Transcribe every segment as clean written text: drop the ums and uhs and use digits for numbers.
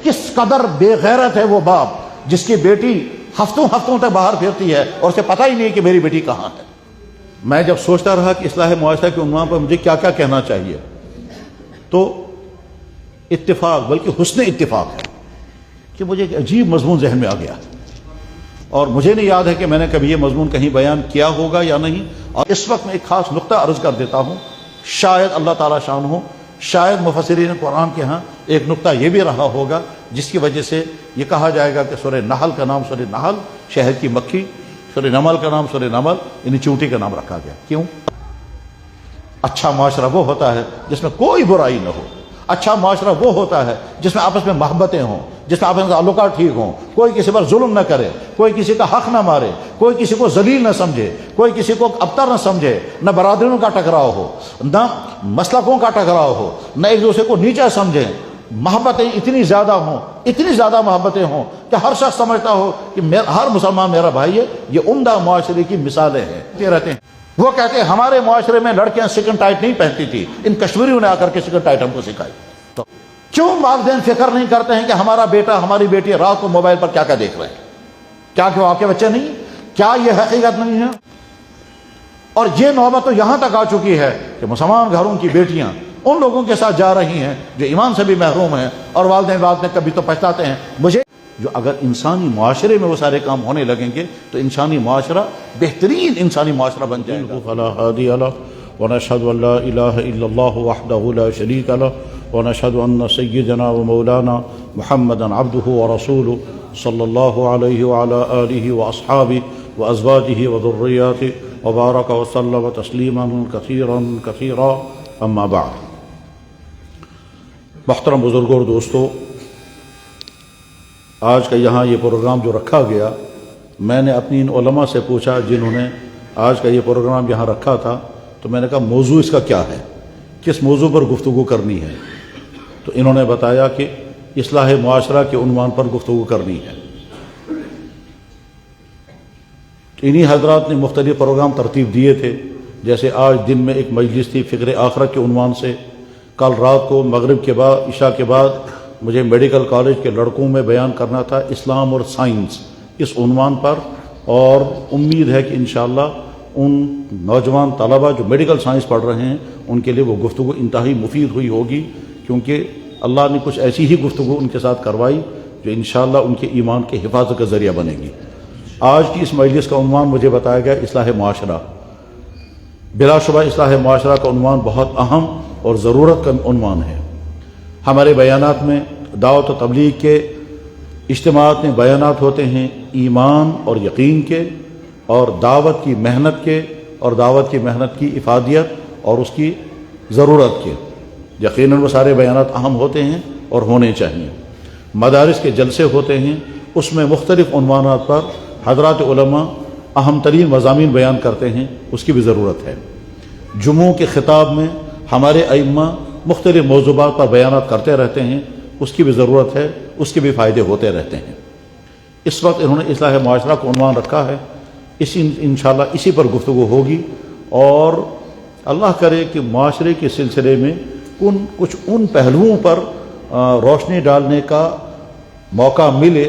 کس قدر بے غیرت ہے وہ باپ جس کی بیٹی ہفتوں ہفتوں تک باہر پھرتی ہے اور اسے پتہ ہی نہیں کہ میری بیٹی کہاں ہے۔ میں جب سوچتا رہا کہ اصلاح معاشرہ کے عنوان پر مجھے کیا کیا کہنا چاہیے، تو اتفاق بلکہ حسن اتفاق ہے کہ مجھے ایک عجیب مضمون ذہن میں آ گیا، اور مجھے نہیں یاد ہے کہ میں نے کبھی یہ مضمون کہیں بیان کیا ہوگا یا نہیں، اور اس وقت میں ایک خاص نقطہ عرض کر دیتا ہوں۔ شاید اللہ تعالیٰ شان ہو، شاید مفسرین قرآن کے ہاں ایک نقطہ یہ بھی رہا ہوگا جس کی وجہ سے یہ کہا جائے گا کہ سورہ نحل کا نام سورہ نحل، شہد کی مکھی، سورہ نمل کا نام سورہ نمل، یعنی چونٹی کا نام رکھا گیا۔ کیوں؟ اچھا معاشرہ وہ ہوتا ہے جس میں کوئی برائی نہ ہو، اچھا معاشرہ وہ ہوتا ہے جس میں آپس میں محبتیں ہوں، جس میں آپس میں تعلقات ٹھیک ہوں، کوئی کسی پر ظلم نہ کرے، کوئی کسی کا حق نہ مارے، کوئی کسی کو ذلیل نہ سمجھے، کوئی کسی کو ابتر نہ سمجھے، نہ برادریوں کا ٹکراؤ ہو، نہ مسلکوں کا ٹکراؤ ہو، نہ ایک دوسرے کو نیچا سمجھیں، محبتیں اتنی زیادہ ہوں، اتنی زیادہ محبتیں ہوں کہ ہر شخص سمجھتا ہو کہ ہر مسلمان میرا بھائی ہے۔ یہ عمدہ معاشرے کی مثالیں ہیں۔ یہ رہتے ہیں، وہ کہتے ہیں ہمارے معاشرے میں لڑکیاں سکن ٹائٹ نہیں پہنتی تھی، ان کشمیریوں نے آ کر کے سکن ٹائٹ ہم کو سکھائی۔ تو کیوں والدین فکر نہیں کرتے ہیں کہ ہمارا بیٹا ہماری بیٹی رات کو موبائل پر کیا کیا دیکھ رہے ہیں؟ کیا کیوں آپ کے بچے نہیں؟ کیا یہ حقیقت نہیں ہے؟ اور یہ نوبت تو یہاں تک آ چکی ہے کہ مسلمان گھروں کی بیٹیاں ان لوگوں کے ساتھ جا رہی ہیں جو ایمان سے بھی محروم ہیں، اور والدین بعد میں کبھی تو پچھتاتے ہیں۔ مجھے جو اگر انسانی معاشرے میں وہ سارے کام ہونے لگیں گے تو انسانی معاشرہ بہترین انسانی معاشرہ بن جائے گا۔ فلا هادي له ونشهد ان لا اله الا الله وحده لا شريك له ونشهد ان سيدنا ومولانا محمدا عبده ورسوله صلى الله عليه وعلى اله واصحابه وازواجه وذرياته وبارك وسلم تسليما كثيرا كثيرا اما بعد۔ محترم بزرگوں اور دوستو، آج کا یہاں یہ پروگرام جو رکھا گیا، میں نے اپنی ان علماء سے پوچھا جنہوں نے آج کا یہ پروگرام یہاں رکھا تھا، تو میں نے کہا موضوع اس کا کیا ہے، کس موضوع پر گفتگو کرنی ہے؟ تو انہوں نے بتایا کہ اصلاح معاشرہ کے عنوان پر گفتگو کرنی ہے۔ انہی حضرات نے مختلف پروگرام ترتیب دیے تھے، جیسے آج دن میں ایک مجلس تھی فکر آخرت کے عنوان سے، کل رات کو مغرب کے بعد عشاء کے بعد مجھے میڈیکل کالج کے لڑکوں میں بیان کرنا تھا اسلام اور سائنس، اس عنوان پر، اور امید ہے کہ انشاءاللہ ان نوجوان طلبہ جو میڈیکل سائنس پڑھ رہے ہیں ان کے لیے وہ گفتگو انتہائی مفید ہوئی ہوگی، کیونکہ اللہ نے کچھ ایسی ہی گفتگو ان کے ساتھ کروائی جو انشاءاللہ ان کے ایمان کے حفاظت کا ذریعہ بنے گی۔ آج کی اس مجلس کا عنوان مجھے بتایا گیا اصلاح معاشرہ۔ بلا شبہ اصلاح معاشرہ کا عنوان بہت اہم اور ضرورت کا عنوان ہے۔ ہمارے بیانات میں دعوت و تبلیغ کے اجتماعات میں بیانات ہوتے ہیں ایمان اور یقین کے، اور دعوت کی محنت کے، اور دعوت کی محنت کی افادیت اور اس کی ضرورت کے۔ یقیناً وہ سارے بیانات اہم ہوتے ہیں اور ہونے چاہیے۔ مدارس کے جلسے ہوتے ہیں، اس میں مختلف عنوانات پر حضرات علماء اہم ترین مضامین بیان کرتے ہیں، اس کی بھی ضرورت ہے۔ جمعوں کے خطاب میں ہمارے ائمہ مختلف موضوعات پر بیانات کرتے رہتے ہیں، اس کی بھی ضرورت ہے، اس کے بھی فائدے ہوتے رہتے ہیں۔ اس وقت انہوں نے اصلاح معاشرہ کو عنوان رکھا ہے، انشاءاللہ اسی پر گفتگو ہوگی، اور اللہ کرے کہ معاشرے کے سلسلے میں کچھ ان پہلوؤں پر روشنی ڈالنے کا موقع ملے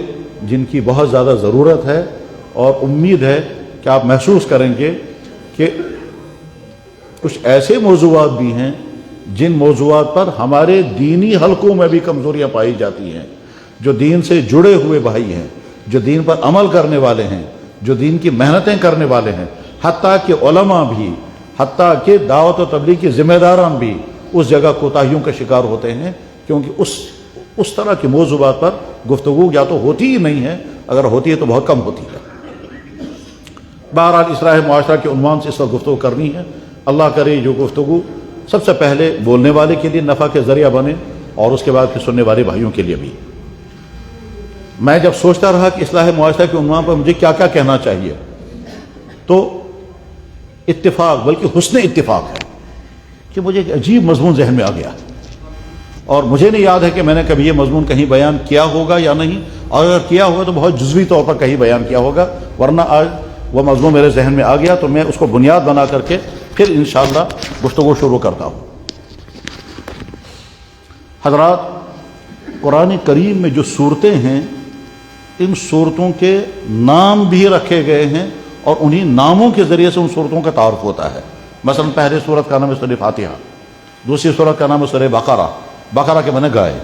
جن کی بہت زیادہ ضرورت ہے، اور امید ہے کہ آپ محسوس کریں گے کہ کچھ ایسے موضوعات بھی ہیں جن موضوعات پر ہمارے دینی حلقوں میں بھی کمزوریاں پائی جاتی ہیں۔ جو دین سے جڑے ہوئے بھائی ہیں، جو دین پر عمل کرنے والے ہیں، جو دین کی محنتیں کرنے والے ہیں، حتیٰ کہ علماء بھی، حتیٰ کہ دعوت و تبلیغ کے ذمہ داران بھی اس جگہ کوتاہیوں کا شکار ہوتے ہیں، کیونکہ اس طرح کے موضوعات پر گفتگو یا تو ہوتی ہی نہیں ہے، اگر ہوتی ہے تو بہت کم ہوتی ہے۔ بہرحال اصلاح معاشرہ کے عنوان سے اس وقت گفتگو کرنی ہے۔ اللہ کرے جو گفتگو سب سے پہلے بولنے والے کے لیے نفع کے ذریعہ بنے، اور اس کے بعد پھر سننے والے بھائیوں کے لیے بھی۔ میں جب سوچتا رہا کہ اصلاح معاشرہ کے عنوان پر مجھے کیا کیا کہنا چاہیے، تو اتفاق بلکہ حسن اتفاق ہے کہ مجھے ایک عجیب مضمون ذہن میں آ گیا، اور مجھے نہیں یاد ہے کہ میں نے کبھی یہ مضمون کہیں بیان کیا ہوگا یا نہیں، اور اگر کیا ہوگا تو بہت جزوی طور پر کہیں بیان کیا ہوگا، ورنہ آج وہ مضمون میرے ذہن میں آ گیا تو میں اس کو بنیاد بنا کر کے پھر انشاءاللہ گفتگو شروع کرتا ہوں۔ حضرات، قرآن کریم میں جو صورتیں ہیں ان صورتوں کے نام بھی رکھے گئے ہیں اور انہی ناموں کے ذریعے سے ان صورتوں کا تعارف ہوتا ہے. مثلا پہلے صورت کا نام ہے سورہ فاتحہ، دوسری صورت کا نام ہے سورہ بقرہ، بقرہ کے معنی گائے،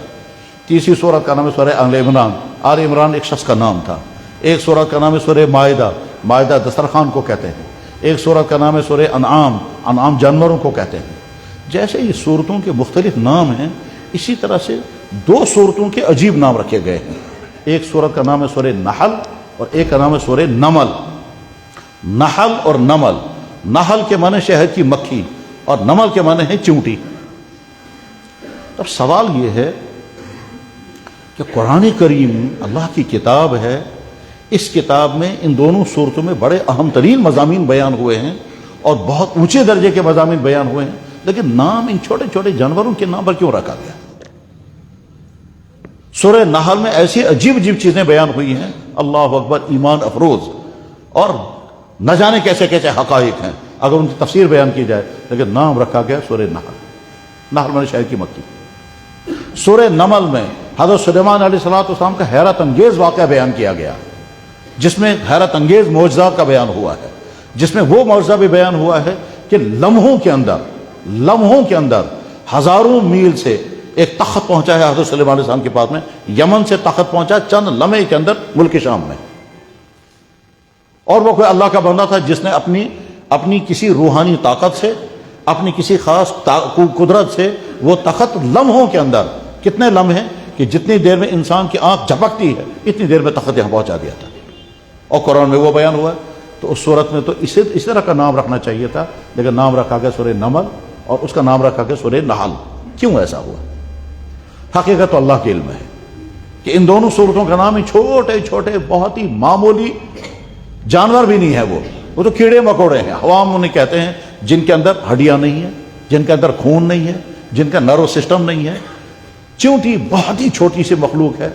تیسری صورت کا نام ہے سورہ آل عمران، آل عمران ایک شخص کا نام تھا، ایک صورت کا نام ہے سورہ مائدہ، مائدہ دسترخوان کو کہتے ہیں، ایک صورت کا نام ہے سورہ انعام، انعام جانوروں کو کہتے ہیں. جیسے یہ صورتوں کے مختلف نام ہیں اسی طرح سے دو صورتوں کے عجیب نام رکھے گئے ہیں. ایک صورت کا نام ہے سورہ نحل اور ایک کا نام ہے سورہ نمل. نحل اور نمل، نحل کے معنی شہد کی مکھی اور نمل کے معنی ہے چونٹی. اب سوال یہ ہے کہ قرآن کریم اللہ کی کتاب ہے، اس کتاب میں ان دونوں صورتوں میں بڑے اہم ترین مضامین بیان ہوئے ہیں اور بہت اونچے درجے کے مضامین بیان ہوئے ہیں، لیکن نام ان چھوٹے چھوٹے جانوروں کے نام پر کیوں رکھا گیا؟ سورہ نحل میں ایسی عجیب عجیب چیزیں بیان ہوئی ہیں، اللہ اکبر، ایمان افروز، اور نہ جانے کیسے کیسے حقائق ہیں اگر ان کی تفسیر بیان کی جائے، لیکن نام رکھا گیا سورہ نحل. نحل میں شہد کی مکھی. سورہ نمل میں حضرت سلیمان علیہ السلام کا حیرت انگیز واقعہ بیان کیا گیا، جس میں حیرت انگیز معجزات کا بیان ہوا ہے، جس میں وہ معجزہ بھی بیان ہوا ہے کہ لمحوں کے اندر ہزاروں میل سے ایک تخت پہنچا ہے حضرت سلیمان علیہ السلام کے پاس میں، یمن سے تخت پہنچا چند لمحے کے اندر ملک شام میں. اور وہ کوئی اللہ کا بندہ تھا جس نے اپنی کسی روحانی طاقت سے، اپنی کسی خاص قدرت سے وہ تخت لمحوں کے اندر، کتنے لمحے کہ جتنی دیر میں انسان کی آنکھ جھپکتی ہے اتنی دیر میں تخت یہاں پہنچا دیا تھا، اور قرآن میں وہ بیان ہوا ہے. تو اس صورت میں تو اس طرح کا نام رکھنا چاہیے تھا، لیکن نام رکھا گیا سورہ نمل اور اس کا نام رکھا گیا سورہ نحل. کیوں ایسا ہوا؟ حقیقت تو اللہ کے علم ہے کہ ان دونوں صورتوں کا نام ہی چھوٹے چھوٹے بہت ہی معمولی جانور بھی نہیں ہے، وہ تو کیڑے مکوڑے ہیں، عوام انہیں کہتے ہیں، جن کے اندر ہڈیاں نہیں ہیں، جن کے اندر خون نہیں ہے، جن کا نرو سسٹم نہیں ہے. چونٹی بہت ہی چھوٹی سی مخلوق ہے،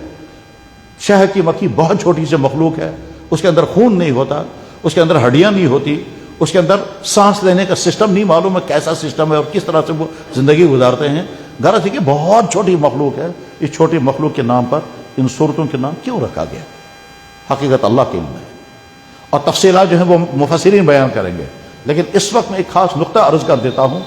شہد کی مکھی بہت چھوٹی سی مخلوق ہے، اس کے اندر خون نہیں ہوتا، اس کے اندر ہڈیاں نہیں ہوتی، اس کے اندر سانس لینے کا سسٹم نہیں معلوم ہے کیسا سسٹم ہے اور کس طرح سے وہ زندگی گزارتے ہیں. غرض ہے کہ بہت چھوٹی مخلوق ہے. اس چھوٹی مخلوق کے نام پر ان صورتوں کے نام کیوں رکھا گیا؟ حقیقت اللہ کے علم ہے، اور تفصیلات جو ہیں وہ مفسرین بیان کریں گے. لیکن اس وقت میں ایک خاص نقطہ عرض کر دیتا ہوں،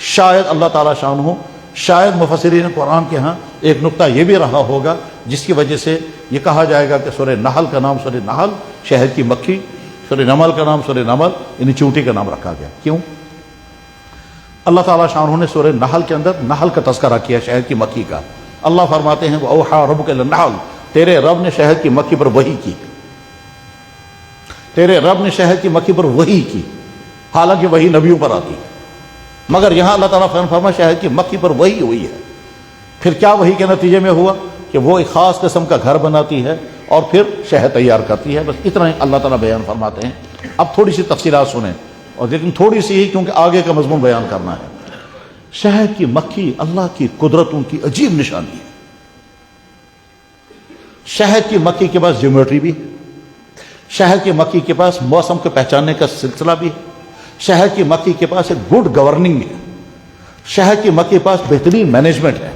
شاید اللہ تعالیٰ شان ہو، شاید مفسرین قرآن کے ہاں ایک نقطہ یہ بھی رہا ہوگا جس کی وجہ سے یہ کہا جائے گا کہ سورہ نحل کا نام سورہ نحل، شہد کی مکھی، سورہ نمل کا نام سورہ نمل، یعنی چونٹی کا نام رکھا گیا. کیوں؟ اللہ تعالیٰ شانہ نے سورہ نحل کے اندر نحل کا تذکرہ کیا، شہد کی مکھی کا. اللہ فرماتے ہیں وَأَوْحَىٰ رَبُّكَ إِلَى النَّحْلِ، تیرے رب نے شہد کی مکھی پر وحی کی، تیرے رب نے شہد کی مکھی پر وحی کی، حالانکہ وحی نبیوں پر آتی ہے، مگر یہاں اللہ تعالیٰ فرمایا شہد کی مکھی پر وحی ہوئی ہے. پھر کیا وحی کے نتیجے میں ہوا کہ وہ ایک خاص قسم کا گھر بناتی ہے اور پھر شہد تیار کرتی ہے. بس اتنا ہی اللہ تعالیٰ بیان فرماتے ہیں. اب تھوڑی سی تفصیلات سنیں، اور لیکن تھوڑی سی ہی، کیونکہ آگے کا مضمون بیان کرنا ہے. شہد کی مکھی اللہ کی قدرتوں کی عجیب نشانی ہے. شہد کی مکھی کے پاس جیومیٹری بھی ہے، شہد کی مکھی کے پاس موسم کو پہچاننے کا سلسلہ بھی ہے، شہد کی مکھی کے پاس ایک گڈ گورننگ ہے، شہد کی مکھی کے پاس بہترین مینجمنٹ ہے،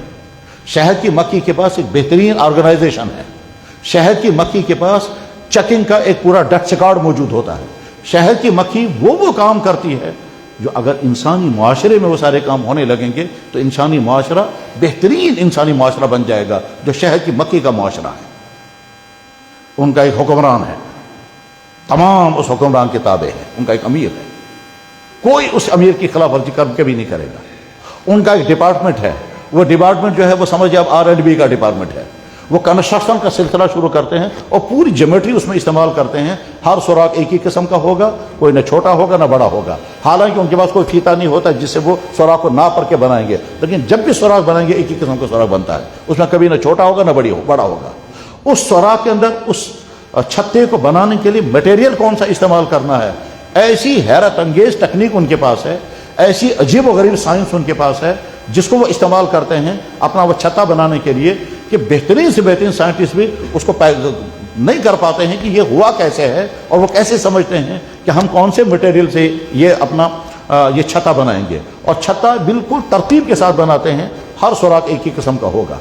شہد کی مکھی کے پاس ایک بہترین آرگنائزیشن ہے، شہد کی مکھی کے پاس چیکنگ کا ایک پورا ڈٹ ریکارڈ موجود ہوتا ہے. شہد کی مکھی وہ کام کرتی ہے جو اگر انسانی معاشرے میں وہ سارے کام ہونے لگیں گے تو انسانی معاشرہ بہترین انسانی معاشرہ بن جائے گا، جو شہد کی مکھی کا معاشرہ ہے. ان کا ایک حکمران ہے، تمام اس حکمران کے تابع ہے، ان کا ایک امیر ہے، کوئی اس امیر کی خلاف ورزی کبھی نہیں کرے گا. ان کا ایک ڈپارٹمنٹ ہے، وہ ڈپارٹمنٹ جو ہے وہ سمجھے اب R&B کا ڈپارٹمنٹ ہے. وہ کنسٹرکشن کا سلسلہ شروع کرتے ہیں اور پوری جیومیٹری اس میں استعمال کرتے ہیں. ہر سوراخ ایک ہی قسم کا ہوگا، کوئی نہ چھوٹا ہوگا نہ بڑا ہوگا، حالانکہ ان کے پاس کوئی فیتا نہیں ہوتا جس سے وہ سوراخ کو ناپ کر کے بنائیں گے، لیکن جب بھی سوراخ بنائیں گے ایک ہی قسم کا سوراخ بنتا ہے، اس میں کبھی نہ چھوٹا ہوگا نہ بڑا ہوگا. اس سوراخ کے اندر اس چھتے کو بنانے کے لیے مٹیریل کون سا استعمال کرنا ہے، ایسی حیرت انگیز ٹیکنیک ان کے پاس ہے، ایسی عجیب و غریب سائنس ان کے پاس ہے جس کو وہ استعمال کرتے ہیں اپنا وہ چھتا بنانے کے لیے، کہ بہترین سے بہترین سائنٹسٹ بھی اس کو نہیں کر پاتے ہیں کہ یہ ہوا کیسے ہے، اور وہ کیسے سمجھتے ہیں کہ ہم کون سے مٹیریل سے یہ اپنا یہ چھتا بنائیں گے. اور چھتا بالکل ترتیب کے ساتھ بناتے ہیں، ہر سوراخ ایک ہی قسم کا ہوگا.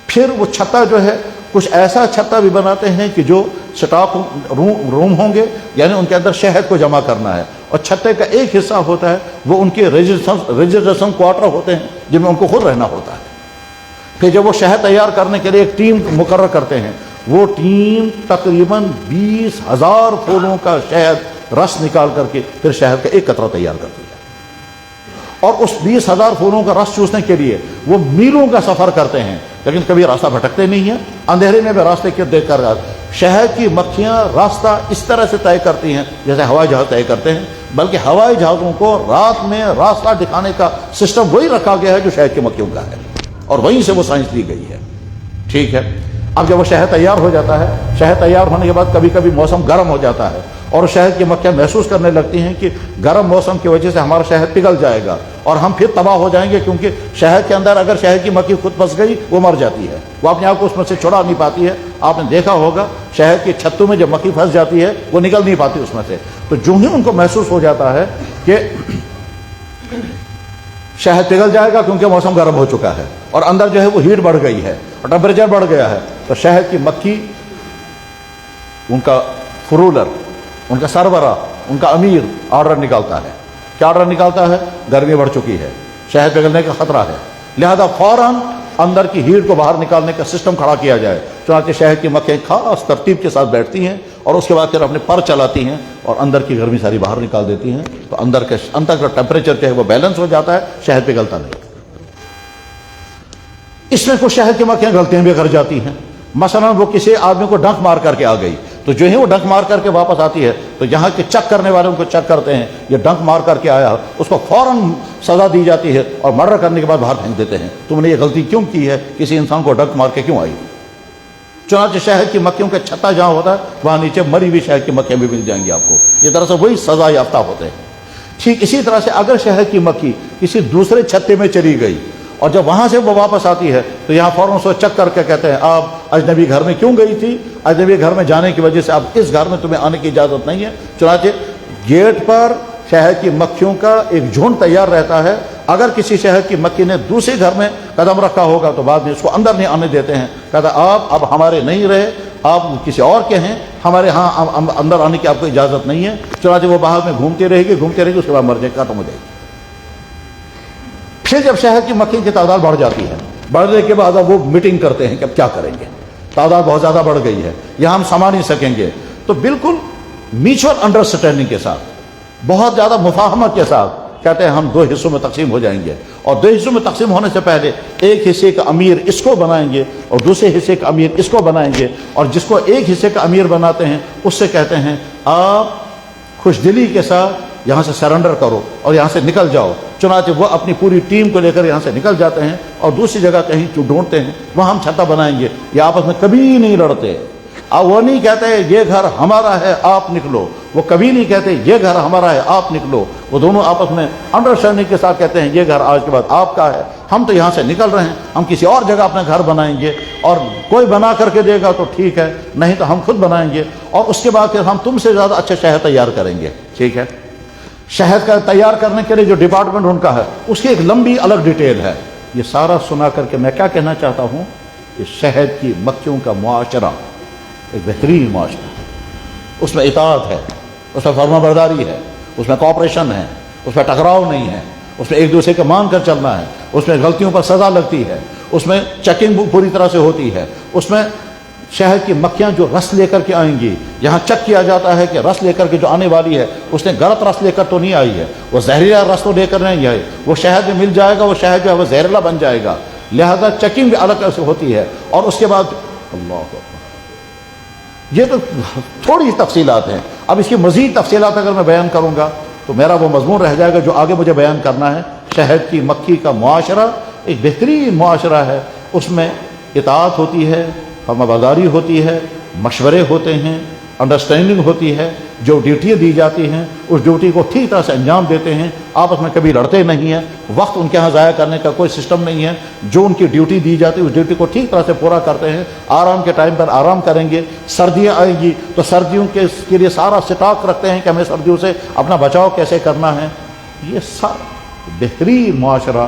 پھر وہ چھتا جو ہے کچھ ایسا چھتا بھی بناتے ہیں کہ جو سٹاک روم ہوں گے، یعنی ان کے اندر شہد کو جمع کرنا ہے، اور چھتے کا ایک حصہ ہوتا ہے وہ ان کے ریجسٹریشن کوارٹر ہوتے ہیں جن میں ان کو خود رہنا ہوتا ہے۔ پھر جب وہ شہد تیار کرنے کے لیے ایک ٹیم مقرر کرتے ہیں، وہ ٹیم تقریباً 20,000 پھولوں کا شہد رس نکال کر کے پھر شہد کا ایک قطرہ تیار کرتی ہے، اور اس 20,000 پھولوں کا رس چوسنے کے لیے وہ میلوں کا سفر کرتے ہیں، لیکن کبھی راستہ بھٹکتے نہیں ہیں، اندھیرے میں بھی راستے کے دیکھ کر شہد کی مکھیاں راستہ اس طرح سے طے کرتی ہیں جیسے ہوائی جہاز طے کرتے ہیں، بلکہ ہوائی جہازوں کو رات میں راستہ دکھانے کا سسٹم وہی رکھا گیا ہے جو شہد کی مکھیوں کا ہے، اور وہیں سے وہ سائنس لی گئی ہے۔ ٹھیک ہے، اب جب وہ شہد تیار ہو جاتا ہے، شہد تیار ہونے کے بعد کبھی کبھی موسم گرم ہو جاتا ہے، اور شہد کی مکھیاں محسوس کرنے لگتی ہیں کہ گرم موسم کی وجہ سے ہمارا شہد پگھل جائے گا اور ہم پھر تباہ ہو جائیں گے، کیونکہ شہد کے اندر اگر شہد کی مکھی خود پھنس گئی وہ مر جاتی ہے، وہ اپنے آپ کو اس میں سے چھڑا نہیں پاتی ہے۔ آپ نے دیکھا ہوگا شہد کے چھتوں میں جب مکھی پھنس جاتی ہے وہ نکل نہیں پاتی اس میں سے، تو جو ہی ان کو محسوس ہو جاتا ہے کہ شہد پگھل جائے گا کیونکہ موسم گرم ہو چکا ہے اور اندر جو ہے وہ ہیٹ بڑھ گئی ہے اور ٹمپریچر بڑھ گیا ہے، تو شہد کی مکھی، ان کا فرولر، ان کا سربراہ، ان کا امیر آرڈر نکالتا ہے۔ کیا آرڈر نکالتا ہے؟ گرمی بڑھ چکی ہے، شہد پگھلنے کا خطرہ ہے، لہذا فوراً اندر کی ہیٹ کو باہر نکالنے کا سسٹم کھڑا کیا جائے۔ چنانچہ شہد کی مکھیاں خاص ترتیب کے ساتھ بیٹھتی ہیں اور اس کے بعد پھر اپنے پر چلاتی ہیں اور اندر کی گرمی ساری باہر نکال دیتی ہیں، تو اندر کا ٹیمپریچر جو ہے وہ بیلنس ہو جاتا ہے، شہد پگھلتا نہیں۔ اس میں کچھ شہد کی مکھیاں غلطیاں بھی کر جاتی ہیں، مثلا وہ کسی آدمی کو ڈنک مار کر کے آ گئی، تو جو ہی وہ ڈنک مار کر کے واپس آتی ہے تو یہاں کے چیک کرنے والے ان کو چیک کرتے ہیں، یہ ڈنک مار کر کے آیا، اس کو فوراً سزا دی جاتی ہے اور مرڈر کرنے کے بعد باہر پھینک دیتے ہیں، تم نے یہ غلطی کیوں کی ہے، کسی انسان کو ڈنک مار کے کیوں آئی۔ چنانچہ شہد کی مکھیوں کا چھتا جہاں ہوتا ہے وہاں نیچے مری ہوئی شہد کی مکھیاں بھی مل جائیں گی آپ کو، یہ دراصل وہی سزا یافتہ ہوتے ہیں۔ ٹھیک اسی طرح سے اگر شہد کی مکھی کسی دوسرے چھتے میں چلی گئی اور جب وہاں سے وہ واپس آتی ہے تو یہاں فوراً سو چیک کر کے کہتے ہیں آپ اجنبی گھر میں کیوں گئی تھی، اجنبی گھر میں جانے کی وجہ سے اب اس گھر میں تمہیں آنے کی اجازت نہیں ہے۔ چنانچہ گیٹ پر شہد کی مکھیوں کا ایک جھنڈ تیار رہتا ہے، اگر کسی شہد کی مکھی نے دوسرے گھر میں قدم رکھا ہوگا تو بعد میں اس کو اندر نہیں آنے دیتے ہیں، کہتا آپ اب ہمارے نہیں رہے، آپ کسی اور کے ہیں، ہمارے ہاں اندر آنے کی آپ کو اجازت نہیں ہے۔ چنانچہ وہ باہر میں گھومتی رہے گی، اس کے بعد مر جائے گی، ختم ہو جائے گی۔ پھر جب شہد کی مکھی کی تعداد بڑھ جاتی ہے، بڑھنے کے بعد اب وہ میٹنگ کرتے ہیں کہ اب کیا کریں گے، تعداد بہت زیادہ بڑھ گئی ہے، یہاں ہم سما نہیں سکیں گے، تو بالکل میوچل انڈرسٹینڈنگ کے ساتھ، بہت زیادہ مفاہمت کے ساتھ کہتے ہیں ہم 2 حصوں میں تقسیم ہو جائیں گے، اور 2 حصوں میں تقسیم ہونے سے پہلے ایک حصے کا امیر اس کو بنائیں گے اور دوسرے حصے کا امیر اس کو بنائیں گے، اور جس کو ایک حصے کا امیر بناتے ہیں اس سے کہتے ہیں آپ خوش دلی کے ساتھ یہاں سے سرنڈر کرو اور یہاں سے نکل جاؤ۔ چنانچہ وہ اپنی پوری ٹیم کو لے کر یہاں سے نکل جاتے ہیں اور دوسری جگہ کہیں ڈھونڈتے ہیں، وہاں ہم چھتا بنائیں گے، یہ آپس میں کبھی نہیں لڑتے، وہ نہیں کہتے یہ گھر ہمارا ہے آپ نکلو، وہ کبھی نہیں کہتے یہ گھر ہمارا ہے آپ نکلو، وہ دونوں آپس میں انڈرسٹینڈنگ کے ساتھ کہتے ہیں یہ گھر آج کے بعد آپ کا ہے، ہم تو یہاں سے نکل رہے ہیں، ہم کسی اور جگہ اپنا گھر بنائیں گے، اور کوئی بنا کر کے دے گا تو ٹھیک ہے، نہیں تو ہم خود بنائیں گے، اور اس کے بعد پھر ہم تم سے زیادہ اچھا شہد تیار کریں گے۔ ٹھیک ہے، شہد کا تیار کرنے کے لیے جو ڈپارٹمنٹ ان کا ہے اس کی ایک لمبی الگ ڈیٹیل ہے۔ یہ سارا سنا کر کے میں کیا کہنا چاہتا ہوں کہ شہد کی مکھیوں کا معاشرہ ایک بہترین معاشرہ ہے، اس میں اطاعت ہے، اس میں فرما برداری ہے، اس میں کوآپریشن ہے، اس میں ٹکراؤ نہیں ہے، اس میں ایک دوسرے کو مان کر چلنا ہے، اس میں غلطیوں پر سزا لگتی ہے، اس میں چیکنگ پوری طرح سے ہوتی ہے، اس میں شہد کی مکھیاں جو رس لے کر کے آئیں گی یہاں چیک کیا جاتا ہے کہ رس لے کر کے جو آنے والی ہے اس نے غلط رس لے کر تو نہیں آئی ہے، وہ زہریلا رس تو لے کر نہیں آئی، وہ شہد میں مل جائے گا، وہ شہد جو ہے وہ زہریلا بن جائے گا، لہذا چیکنگ بھی الگ سے ہوتی ہے۔ اور اس کے بعد اللہ اکبر، یہ تو تھوڑی تفصیلات ہیں، اب اس کی مزید تفصیلات اگر میں بیان کروں گا تو میرا وہ مضمون رہ جائے گا جو آگے مجھے بیان کرنا ہے۔ شہد کی مکھی کا معاشرہ ایک بہترین معاشرہ ہے، اس میں اطاعت ہوتی ہے، فرما برداری ہوتی ہے، مشورے ہوتے ہیں، انڈرسٹینڈنگ ہوتی ہے، جو ڈیوٹیاں دی جاتی ہیں اس ڈیوٹی کو ٹھیک طرح سے انجام دیتے ہیں، آپس میں کبھی لڑتے نہیں ہیں، وقت ان کے ہاں ضائع کرنے کا کوئی سسٹم نہیں ہے، جو ان کی ڈیوٹی دی جاتی ہے اس ڈیوٹی کو ٹھیک طرح سے پورا کرتے ہیں، آرام کے ٹائم پر آرام کریں گے، سردیاں آئیں گی تو سردیوں کے لیے سارا سٹاک رکھتے ہیں کہ ہمیں سردیوں سے اپنا بچاؤ کیسے کرنا ہے۔ یہ سارا بہترین معاشرہ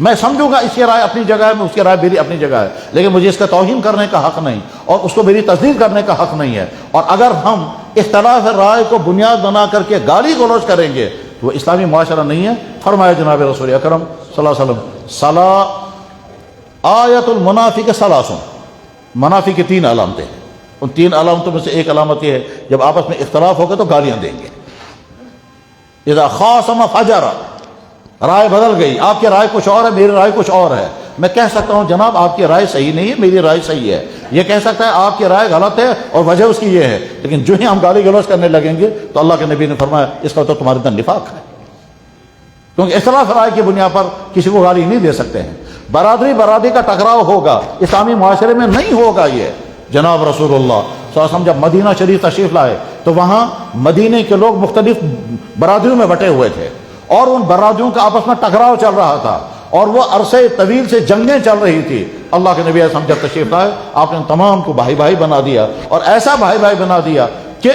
میں سمجھوں گا اس کی رائے اپنی جگہ ہے، میں اس کی رائے میری اپنی جگہ ہے، لیکن مجھے اس کا توہین کرنے کا حق نہیں اور اس کو میری تصدیق کرنے کا حق نہیں ہے۔ اور اگر ہم اختلاف رائے کو بنیاد بنا کر کے گالی گلوچ کریں گے تو وہ اسلامی معاشرہ نہیں ہے۔ فرمایا جناب رسول اکرم صلی اللہ علیہ وسلم آیت المنافق ثلاث، منافق کی 3 علامتیں ہیں، ان 3 علامتوں میں سے ایک علامت یہ ہے جب آپس میں اختلاف ہوگا تو گالیاں دیں گے۔ اذا خاصم فجر، رائے بدل گئی، آپ کی رائے کچھ اور ہے، میری رائے کچھ اور ہے، میں کہہ سکتا ہوں جناب آپ کی رائے صحیح نہیں ہے، میری رائے صحیح ہے، یہ کہہ سکتا ہے آپ کی رائے غلط ہے اور وجہ اس کی یہ ہے، لیکن جو ہی ہم گالی گلوچ کرنے لگیں گے تو اللہ کے نبی نے فرمایا اس کا تو تمہارے اندر نفاق ہے، کیونکہ اختلاف رائے کی بنیاد پر کسی کو گالی نہیں دے سکتے ہیں۔ برادری کا ٹکراؤ ہوگا، اسلامی معاشرے میں نہیں ہوگا یہ۔ جناب رسول اللہ صلی اللہ علیہ وسلم جب مدینہ شریف تشریف لائے تو وہاں مدینے کے لوگ مختلف برادریوں میں بٹے ہوئے تھے اور ان برادریوں کا آپس میں ٹکراؤ چل رہا تھا اور وہ عرصے طویل سے جنگیں چل رہی تھی۔ اللہ کے نبی علیہ السلام جب تشریف لائے آپ نے تمام کو بھائی بھائی بنا دیا، اور ایسا بھائی بھائی بنا دیا کہ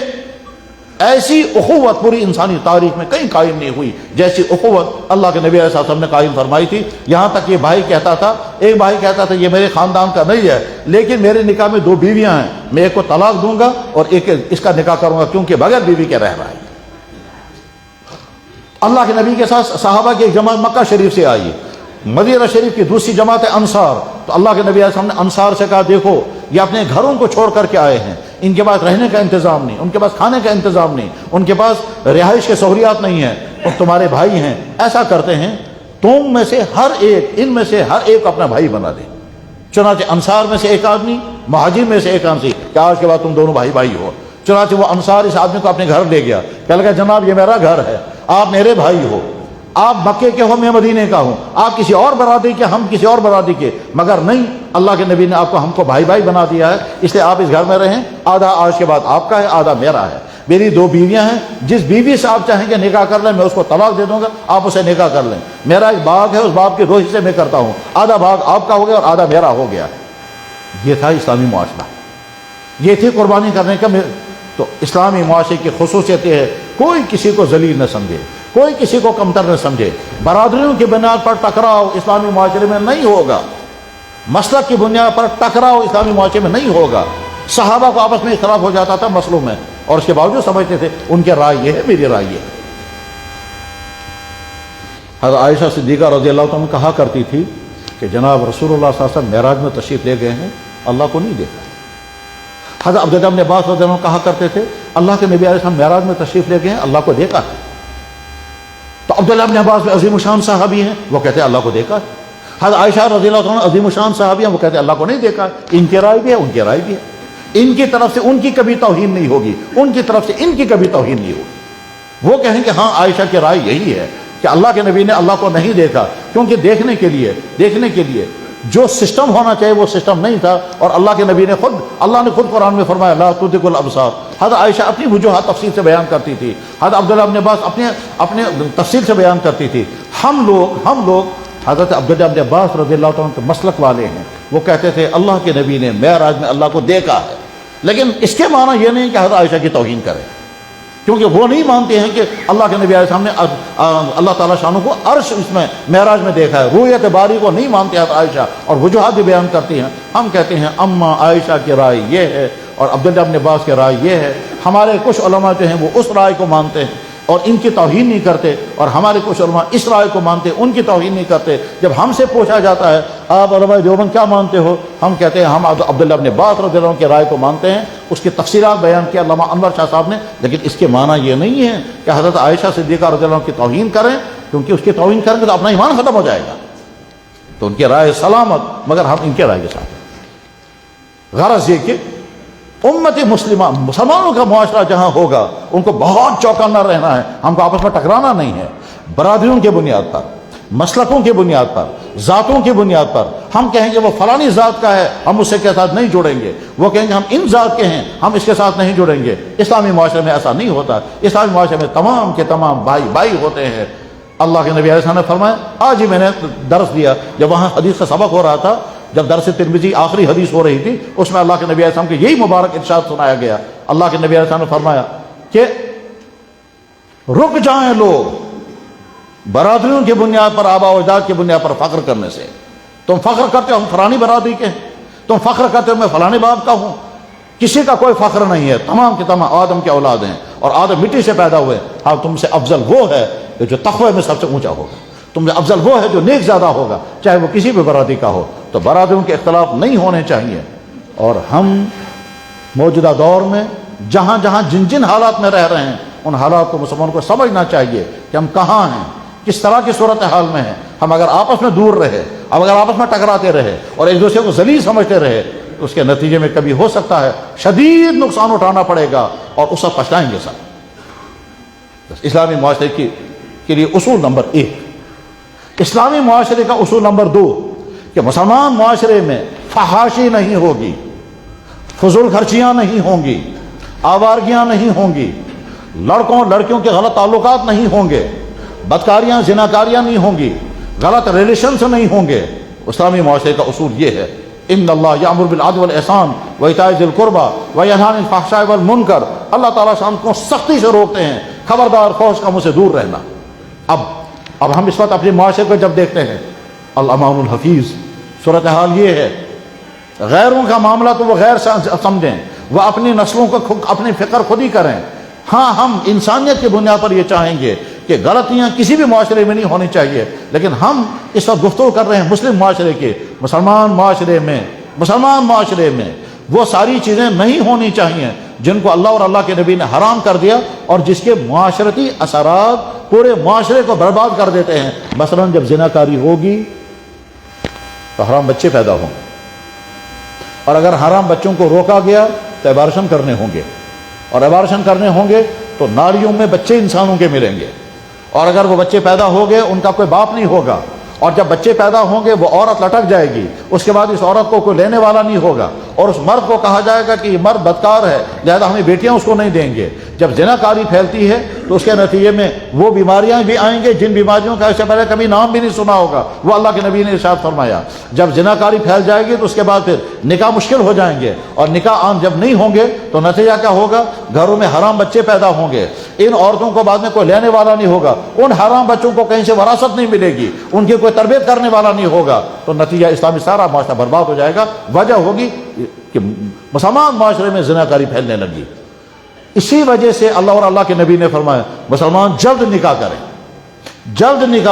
ایسی اخوت پوری انسانی تاریخ میں کہیں قائم نہیں ہوئی جیسی اخوت اللہ کے نبی علیہ السلام نے قائم فرمائی تھی۔ یہاں تک یہ بھائی کہتا تھا، ایک بھائی کہتا تھا یہ میرے خاندان کا نہیں ہے لیکن میرے نکاح میں 2 بیویاں ہیں، میں ایک کو طلاق دوں گا اور ایک اس کا نکاح کروں گا کیونکہ بغیر بیوی کے رہ رہا ہے۔ اللہ کے نبی کے ساتھ صحابہ کی ایک جماعت مکہ شریف سے آئی، مدینہ شریف کی دوسری جماعت ہے انصار، تو اللہ کے نبی علیہ السلام نے انصار سے کہا دیکھو یہ اپنے گھروں کو چھوڑ کر کے آئے ہیں، ان کے پاس رہنے کا انتظام نہیں، ان کے پاس کھانے کا انتظام نہیں، ان کے پاس رہائش کے سہولیات نہیں ہیں، اور تمہارے بھائی ہیں، ایسا کرتے ہیں تم میں سے ہر ایک، ان میں سے ہر ایک اپنا بھائی بنا دے۔ چنانچہ انصار میں سے ایک آدمی، مہاجر میں سے ایک آدمی کہ آج کے بعد تم دونوں بھائی بھائی ہو۔ چنانچہ وہ انصار اس آدمی کو اپنے گھر لے گیا، کہنے لگا جناب یہ میرا گھر ہے، آپ میرے بھائی ہو، آپ مکے کے ہو میں مدینے کا ہوں، آپ کسی اور برادری کے ہم کسی اور برادری کے، مگر نہیں، اللہ کے نبی نے آپ کو ہم کو بھائی بھائی بنا دیا ہے، اس لیے آپ اس گھر میں رہیں، آدھا آج کے بعد آپ کا ہے آدھا میرا ہے۔ میری 2 بیویاں ہیں، جس بیوی سے آپ چاہیں گے نکاح کر لیں میں اس کو طلاق دے دوں گا، آپ اسے نکاح کر لیں۔ میرا ایک باغ ہے، اس باغ کے 2 حصے میں کرتا ہوں، آدھا باغ آپ کا ہو گیا اور آدھا میرا ہو گیا۔ یہ تھا اسلامی معاشرہ، یہ تھی قربانی کرنے کا۔ تو اسلامی معاشرے کی خصوصیت یہ ہے کوئی کسی کو ذلیل نہ سمجھے، کوئی کسی کو کمتر نہ سمجھے، برادریوں کی بنیاد پر ٹکراؤ اسلامی معاشرے میں نہیں ہوگا، مسلک کی بنیاد پر ٹکراؤ اسلامی معاشرے میں نہیں ہوگا۔ صحابہ کو آپس میں اختلاف ہو جاتا تھا مسئلوں میں اور اس کے باوجود سمجھتے تھے ان کے رائے یہ ہے میری رائے یہ ہے۔ حضرت عائشہ صدیقہ رضی اللہ عنہ کہا کرتی تھی کہ جناب رسول اللہ صلی اللہ علیہ وسلم معراج میں تشریف لے گئے ہیں، اللہ کو نہیں دیکھا۔ حضرت عبداللہ بن عباس رضی اللہ عنہ کہا کرتے تھے اللہ کے نبی علیہ السلام معراج میں تشریف لے گئے ہیں، اللہ کو دیکھا ہے۔ تو عبداللہ بن عباس عظیم الشان صحابی ہیں، وہ کہتے ہیں اللہ کو دیکھا ہے۔ حضرت عائشہ رضی اللہ عنہ عظیم الشان صحابی ہیں، وہ کہتے ہیں اللہ کو نہیں دیکھا۔ ان کی رائے بھی ہے ان کی رائے بھی ہے، ان کی طرف سے ان کی کبھی توہین نہیں ہوگی، ان کی طرف سے ان کی کبھی توہین نہیں ہوگی۔ وہ کہیں کہ ہاں عائشہ کی رائے یہی ہے کہ اللہ کے نبی نے اللہ کو نہیں دیکھا، کیونکہ دیکھنے کے لیے جو سسٹم ہونا چاہیے وہ سسٹم نہیں تھا، اور اللہ کے نبی نے اللہ نے خود قرآن میں فرمایا لا تدرک الابصار۔ حضرت عائشہ اپنی وجوہات تفصیل سے بیان کرتی تھی، حضرت عبداللہ بن عباس اپنے تفصیل سے بیان کرتی تھی۔ ہم لوگ حضرت عبداللہ بن عباس رضی اللہ عنہ کے مسلک والے ہیں، وہ کہتے تھے اللہ کے نبی نے معراج میں اللہ کو دیکھا ہے، لیکن اس کے معنی یہ نہیں کہ حضرت عائشہ کی توہین کرے، کیونکہ وہ نہیں مانتے ہیں کہ اللہ کے نبی علیہ السلام نے اللہ تعالیٰ شانہ کو عرش اس میں معراج میں دیکھا ہے، رؤیت باری کو نہیں مانتے حضرت عائشہ، اور وجوہات بھی بیان کرتی ہیں۔ ہم کہتے ہیں اما عائشہ کی رائے یہ ہے اور عبداللہ بن عباس کی رائے یہ ہے۔ ہمارے کچھ علماء جو ہیں وہ اس رائے کو مانتے ہیں اور ان کی توہین نہیں کرتے، اور ہمارے کچھ علماء اس رائے کو مانتے ان کی توہین نہیں کرتے۔ جب ہم سے پوچھا جاتا ہے آپ علماء دیوبند کیا مانتے ہو، ہم کہتے ہیں ہم عبداللہ بن عباس رضی اللہ عنہ کی رائے کو مانتے ہیں۔ اس کی تفصیلات بیان کیا علامہ انور شاہ صاحب نے، لیکن اس کے معنی یہ نہیں ہے کہ حضرت عائشہ صدیقہ رضی اللہ عنہ کی توہین کریں، کیونکہ اس کی توہین کریں گے تو اپنا ایمان ختم ہو جائے گا۔ تو ان کی رائے سلامت، مگر ہم ان کے رائے کے ساتھ۔ غرض یہ کہ امت مسلمہ مسلمانوں کا معاشرہ جہاں ہوگا ان کو بہت چوکنا رہنا ہے، ہم کو آپس میں ٹکرانا نہیں ہے۔ برادریوں کی بنیاد پر، مسلکوں کی بنیاد پر، ذاتوں کی بنیاد پر ہم کہیں گے وہ فلانی ذات کا ہے، ہم اس کے ساتھ نہیں جڑیں گے، وہ کہیں گے ہم ان ذات کے ہیں، ہم اس کے ساتھ نہیں جڑیں گے۔ اسلامی معاشرے میں ایسا نہیں ہوتا، اسلامی معاشرے میں تمام کے تمام بھائی بھائی ہوتے ہیں۔ اللہ کے نبی علیہ السلام نے فرمایا، آج ہی میں نے درس دیا جب وہاں حدیث کا سبق ہو رہا تھا، جب درس ترمذی آخری حدیث ہو رہی تھی، اس میں اللہ کے نبی علیہ السلام کے یہی مبارک ارشاد سنایا گیا۔ اللہ کے نبی علیہ السلام نے فرمایا کہ رک جائیں لوگ برادریوں کی بنیاد پر، آبا و اجداد کی بنیاد پر فخر کرنے سے۔ تم فخر کرتے ہو ہم فلانی برادری کے ہیں، تم فخر کرتے ہو میں فلانے باپ کا ہوں، کسی کا کوئی فخر نہیں ہے، تمام کے تمام آدم کے اولاد ہیں اور آدم مٹی سے پیدا ہوئے۔ ہاں تم سے افضل وہ ہے کہ جو تقوی میں سب سے اونچا ہوگا، تم سے افضل وہ ہے جو نیک زیادہ ہوگا، چاہے وہ کسی بھی برادری کا ہو۔ تو برادریوں کے اختلاف نہیں ہونے چاہیے، اور ہم موجودہ دور میں جہاں جہاں جن جن حالات میں رہ رہے ہیں ان حالات کو مسلمان کو سمجھنا چاہیے کہ ہم کہاں ہیں، کس طرح کی صورتحال میں ہیں۔ ہم اگر آپس میں دور رہے، اب اگر آپس میں ٹکراتے رہے اور ایک دوسرے کو ذلیل سمجھتے رہے تو اس کے نتیجے میں کبھی ہو سکتا ہے شدید نقصان اٹھانا پڑے گا اور اس وقت پچھتائیں گے سب۔ اسلامی معاشرے کے لیے اصول نمبر 1، اسلامی معاشرے کا اصول نمبر 2 کہ مسلمان معاشرے میں فحاشی نہیں ہوگی، فضول خرچیاں نہیں ہوں گی، آوارگیاں نہیں ہوں گی، لڑکوں لڑکیوں کے غلط تعلقات نہیں ہوں گے، بدکاریاں زناکاریاں نہیں ہوں گی، غلط ریلیشنز نہیں ہوں گے۔ اسلامی معاشرے کا اصول یہ ہے، ان اللہ یامر بالعدل والاحسان وایتاء ذی القربی وینہی عن الفحشاء والمنکر۔ اللہ تعالیٰ سے ہم کو سختی سے روکتے ہیں، خبردار فوج کا مجھ سے دور رہنا۔ اب ہم اس وقت اپنے معاشرے کو جب دیکھتے ہیں، الامان الحفیظ، صورتحال یہ ہے، غیروں کا معاملہ تو وہ غیر سمجھیں، وہ اپنی نسلوں کو اپنی فکر خود ہی کریں۔ ہاں ہم انسانیت کی بنیاد پر یہ چاہیں گے کہ غلطیاں کسی بھی معاشرے میں نہیں ہونی چاہیے، لیکن ہم اس وقت گفتگو کر رہے ہیں مسلم معاشرے کے۔ مسلمان معاشرے میں وہ ساری چیزیں نہیں ہونی چاہیے جن کو اللہ اور اللہ کے نبی نے حرام کر دیا اور جس کے معاشرتی اثرات پورے معاشرے کو برباد کر دیتے ہیں۔ مثلا جب زناکاری ہوگی تو حرام بچے پیدا ہوں گے، اور اگر حرام بچوں کو روکا گیا تو ابارشن کرنے ہوں گے، اور ابارشن کرنے ہوں گے تو نالیوں میں بچے انسانوں کے ملیں گے، اور اگر وہ بچے پیدا ہو گئے ان کا کوئی باپ نہیں ہوگا، اور جب بچے پیدا ہوں گے وہ عورت لٹک جائے گی، اس کے بعد اس عورت کو کوئی لینے والا نہیں ہوگا، اور اس مرد کو کہا جائے گا کہ یہ مرد بدکار ہے لہذا ہمیں بیٹیاں اس کو نہیں دیں گے۔ جب زناکاری پھیلتی ہے تو اس کے نتیجے میں وہ بیماریاں بھی آئیں گے جن بیماریوں کا اس سے پہلے کبھی نام بھی نہیں سنا ہوگا، وہ اللہ کے نبی نے ارشاد فرمایا۔ جب زناکاری پھیل جائے گی تو اس کے بعد پھر نکاح مشکل ہو جائیں گے، اور نکاح عام جب نہیں ہوں گے تو نتیجہ کیا ہوگا؟ گھروں میں حرام بچے پیدا ہوں گے، ان عورتوں کو بعد میں کوئی لینے والا نہیں ہوگا، ان حرام بچوں کو کہیں سے وراثت نہیں ملے گی، ان کی کوئی تربیت کرنے والا نہیں ہوگا، تو نتیجہ اسلامی سارا معاشرہ برباد ہو جائے گا۔ وجہ ہوگی کہ مسلمان معاشرے میں زناکاری پھیلنے لگی۔ اسی وجہ سے اللہ اور اللہ کے نبی نے فرمایا مسلمان جلد نکاح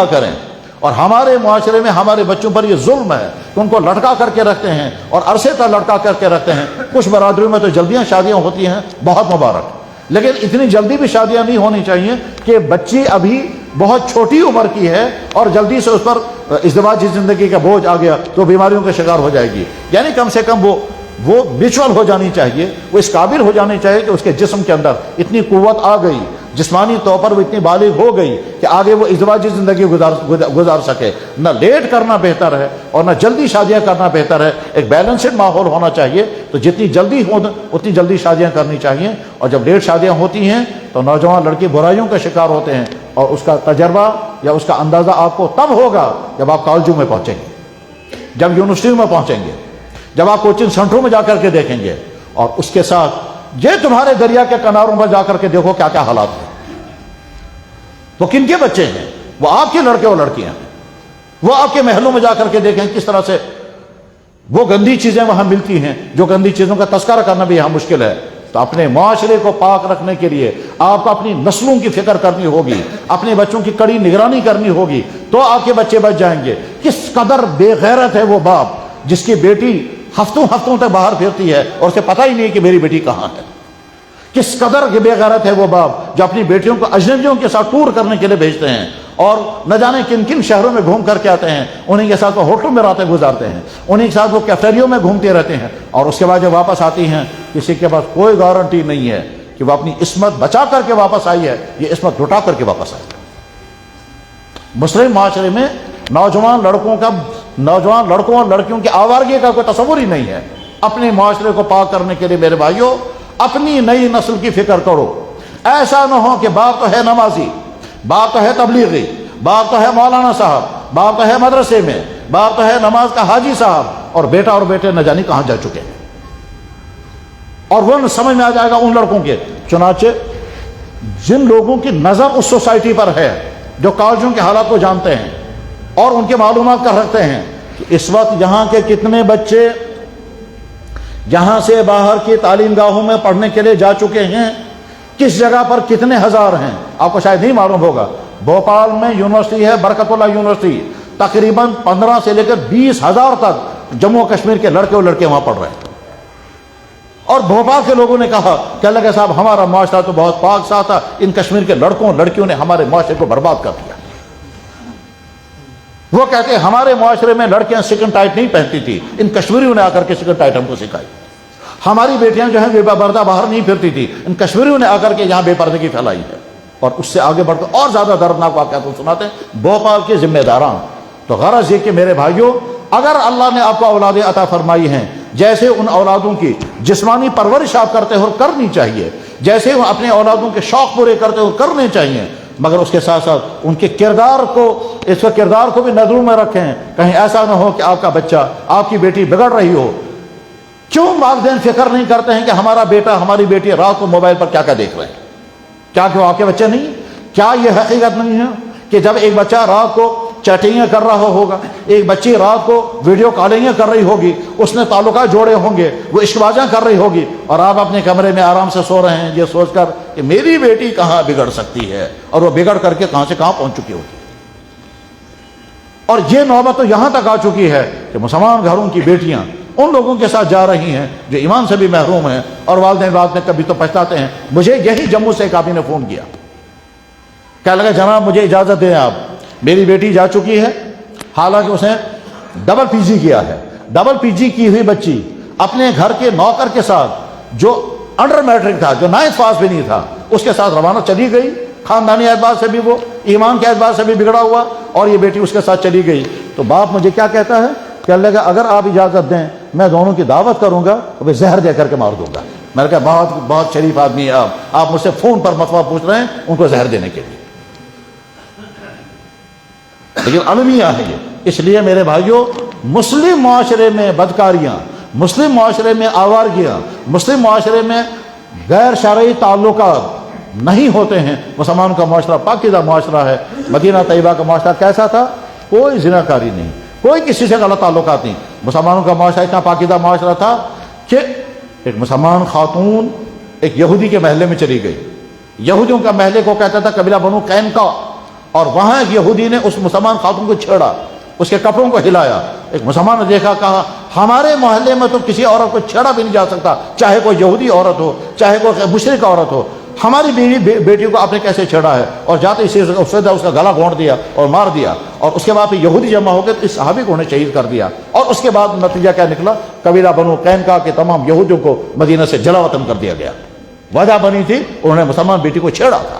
کریں، اور ہمارے معاشرے میں ہمارے بچوں پر یہ ظلم ہے کہ ان کو لٹکا کر کے رکھتے ہیں اور عرصے تک لٹکا کر کے رکھتے ہیں۔ کچھ برادریوں میں تو جلدیاں شادیاں ہوتی ہیں، بہت مبارک، لیکن اتنی جلدی بھی شادیاں نہیں ہونی چاہیے کہ بچی ابھی بہت چھوٹی عمر کی ہے اور جلدی سے اس پر ازدواجی زندگی کا بوجھ آ گیا تو بیماریوں کا شکار ہو جائے گی۔ یعنی کم سے کم وہ میچول ہو جانی چاہیے، وہ اس قابل ہو جانی چاہیے کہ اس کے جسم کے اندر اتنی قوت آ گئی، جسمانی طور پر وہ اتنی بالغ ہو گئی کہ آگے وہ ازدواجی زندگی گزار سکے۔ نہ لیٹ کرنا بہتر ہے اور نہ جلدی شادیاں کرنا بہتر ہے، ایک بیلنسڈ ماحول ہونا چاہیے، تو جتنی جلدی ہو اتنی جلدی شادیاں کرنی چاہیے۔ اور جب لیٹ شادیاں ہوتی ہیں تو نوجوان لڑکے برائیوں کا شکار ہوتے ہیں، اور اس کا تجربہ یا اس کا اندازہ آپ کو تب ہوگا جب آپ کالجوں میں پہنچیں گے، جب یونیورسٹیوں میں پہنچیں گے، جب آپ کوچنگ سینٹروں میں جا کر کے دیکھیں گے، اور اس کے ساتھ یہ تمہارے دریا کے کناروں پر جا کر کے دیکھو کیا کیا حالات ہیں، وہ کن کے بچے ہیں، وہ آپ کے لڑکے اور لڑکیاں ہیں، وہ آپ کے محلوں میں جا کر کے دیکھیں کس طرح سے وہ گندی چیزیں وہاں ملتی ہیں، جو گندی چیزوں کا تذکرہ کرنا بھی یہاں مشکل ہے۔ تو اپنے معاشرے کو پاک رکھنے کے لیے آپ کو اپنی نسلوں کی فکر کرنی ہوگی، اپنے بچوں کی کڑی نگرانی کرنی ہوگی، تو آپ کے بچے بچ جائیں گے۔ کس قدر بے غیرت ہے وہ باپ جس کی بیٹی ہفتوں تک باہر پھرتی ہے اور اسے پتہ ہی نہیں کہ میری بیٹی کہاں ہے۔ کس قدر بے غیرت ہے وہ باپ جو اپنی بیٹیوں کو اجنبیوں کے ساتھ ٹور کرنے کے لیے بھیجتے ہیں، اور نہ جانے کن کن شہروں میں گھوم کر کے آتے ہیں، انہیں کے ساتھ وہ ہوٹلوں میں راتیں گزارتے ہیں، انہیں کے ساتھ وہ کیفیٹریوں میں گھومتے رہتے ہیں، اور اس کے بعد جب واپس آتی ہیں کسی کے پاس کوئی گارنٹی نہیں ہے کہ وہ اپنی عصمت بچا کر کے واپس آئی ہے، یہ عصمت لٹا کر کے واپس آئی ہے۔ مسلم معاشرے میں نوجوان لڑکوں اور لڑکیوں کی آوارگی کا کوئی تصور ہی نہیں ہے۔ اپنے معاشرے کو پاک کرنے کے لیے میرے بھائیوں اپنی نئی نسل کی فکر کرو۔ ایسا نہ ہو کہ باپ تو ہے نمازی، باپ تو ہے تبلیغی، باپ تو ہے مولانا صاحب، باپ تو ہے مدرسے میں، باپ تو ہے نماز کا حاجی صاحب، اور بیٹا اور بیٹے نہ جانے کہاں جا چکے ہیں، اور وہ سمجھ میں آ جائے گا ان لڑکوں کے۔ چنانچہ جن لوگوں کی نظر اس سوسائٹی پر ہے جو کالجوں کے حالات کو جانتے ہیں اور ان کے معلومات کا رکھتے ہیں کہ اس وقت یہاں کے کتنے بچے یہاں سے باہر کی تعلیم گاہوں میں پڑھنے کے لیے جا چکے ہیں، کس جگہ پر کتنے ہزار ہیں۔ آپ کو شاید نہیں معلوم ہوگا، بھوپال میں یونیورسٹی ہے برکت اللہ یونیورسٹی، تقریباً 15 سے لے کر 20,000 تک جموں و کشمیر کے لڑکے اور لڑکے وہاں پڑھ رہے ہیں۔ اور بھوپال کے لوگوں نے کہا کہ اللہ کے صاحب ہمارا معاشرہ تو بہت پاک صاف تھا، ان کشمیر کے لڑکوں لڑکیوں نے ہمارے معاشرے کو برباد کر دیا۔ وہ کہتے ہیں ہمارے معاشرے میں لڑکیاں سیکنڈ ٹائٹ نہیں پہنتی تھی، ان کشمیریوں نے آ کر کے سیکنڈ ٹائٹ ہم کو سکھائی۔ ہماری بیٹیاں جو ہیں بے پردہ باہر نہیں پھرتی تھی، ان کشمیریوں نے آ کر کے یہاں بے پردگی پھیلائی ہے۔ اور اس سے آگے بڑھ کر اور زیادہ دردناک واقعات کو سناتے ہیں بھوپال کے ذمہ داران۔ تو غرض یہ کہ میرے بھائیوں، اگر اللہ نے آپ کو اولادیں عطا فرمائی ہیں، جیسے ان اولادوں کی جسمانی پرورش آپ کرتے ہو کرنی چاہیے، جیسے وہ اپنے اولادوں کے شوق پورے کرتے ہو کرنے چاہیے، مگر اس کے ساتھ ساتھ ان کے کردار کو بھی نظروں میں رکھیں، کہیں ایسا نہ ہو کہ آپ کا بچہ آپ کی بیٹی بگڑ رہی ہو۔ کیوں والدین فکر نہیں کرتے ہیں کہ ہمارا بیٹا ہماری بیٹی رات کو موبائل پر کیا کیا دیکھ رہے ہیں؟ کیا کہ وہ آپ کے بچے نہیں؟ کیا یہ حقیقت نہیں ہے کہ جب ایک بچہ رات کو چیٹنگیں کر رہا ہوگا، ایک بچی رات کو ویڈیو کالنگیں کر رہی ہوگی، اس نے تعلقات جوڑے ہوں گے، وہ عشق بازیاں کر رہی ہوگی، اور آپ اپنے کمرے میں آرام سے سو رہے ہیں یہ سوچ کر کہ میری بیٹی کہاں بگڑ سکتی ہے، اور وہ بگڑ کر کے کہاں سے کہاں پہنچ چکی ہوگی۔ اور یہ نوبت تو یہاں تک آ چکی ہے کہ مسلمان گھروں کی بیٹیاں ان لوگوں کے ساتھ جا رہی ہیں جو ایمان سے بھی محروم ہیں، اور والدین رات میں کبھی تو پچھتاتے ہیں۔ مجھے یہی جموں سے ایک آدمی نے فون کیا، کہنے لگا جناب مجھے اجازت دیں آپ، میری بیٹی جا چکی ہے، حالانکہ اس نے ڈبل پی جی کیا ہے، ڈبل پی جی کی ہوئی بچی اپنے گھر کے نوکر کے ساتھ جو انڈر میٹرک تھا، جو 9th پاس بھی نہیں تھا، اس کے ساتھ روانہ چلی گئی۔ خاندانی اعتبار سے بھی وہ ایمان کے اعتبار سے بھی بگڑا ہوا، اور یہ بیٹی اس کے ساتھ چلی گئی۔ تو باپ مجھے کیا کہتا ہے کہ اللہ کا اگر آپ اجازت دیں میں دونوں کی دعوت کروں گا اور زہر دے کر کے مار دوں گا۔ میں نے کہا بہت بہت شریف آدمی ہے آپ مجھ سے فون پر فتویٰ پوچھ رہے ہیں ان کو زہر دینے کے لیے، لیکن المیہ ہے یہ۔ اس لیے میرے بھائیوں، مسلم معاشرے میں بدکاریاں، مسلم معاشرے میں آوارگیاں، مسلم معاشرے میں غیر شرعی تعلقات نہیں ہوتے ہیں۔ مسلمانوں کا معاشرہ پاکیزہ معاشرہ ہے۔ مدینہ طیبہ کا معاشرہ کیسا تھا؟ کوئی زناکاری نہیں، کوئی کسی سے غلط تعلقات نہیں۔ مسلمانوں کا معاشرہ اتنا پاکیزہ معاشرہ تھا کہ ایک مسلمان خاتون ایک یہودی کے محلے میں چلی گئی، یہودیوں کا محلے کو کہتا تھا قبیلہ بنو قینقاع، اور وہاں ایک یہودی نے اس مسلمان خاتون کو چھیڑا، اس کے کپڑوں کو ہلایا۔ ایک مسلمان نے دیکھا، کہا ہمارے محلے میں تو کسی عورت کو چھیڑا بھی نہیں جا سکتا، چاہے کوئی یہودی عورت ہو، چاہے کوئی مشرک عورت ہو، ہماری بیٹی کو آپ نے کیسے چھیڑا ہے؟ اور جاتے اسی اس کا گلا گھونٹ دیا اور مار دیا، اور اس کے بعد پھر یہودی جمع ہو گئے تو اس صحابی کو انہیں شہید کر دیا۔ اور اس کے بعد نتیجہ کیا نکلا؟ قبیلہ بنو قینقاع کے تمام یہودیوں کو مدینہ سے جلا وطن کر دیا گیا۔ وجہ بنی تھی انہوں نے مسلمان بیٹی کو چھیڑا تھا۔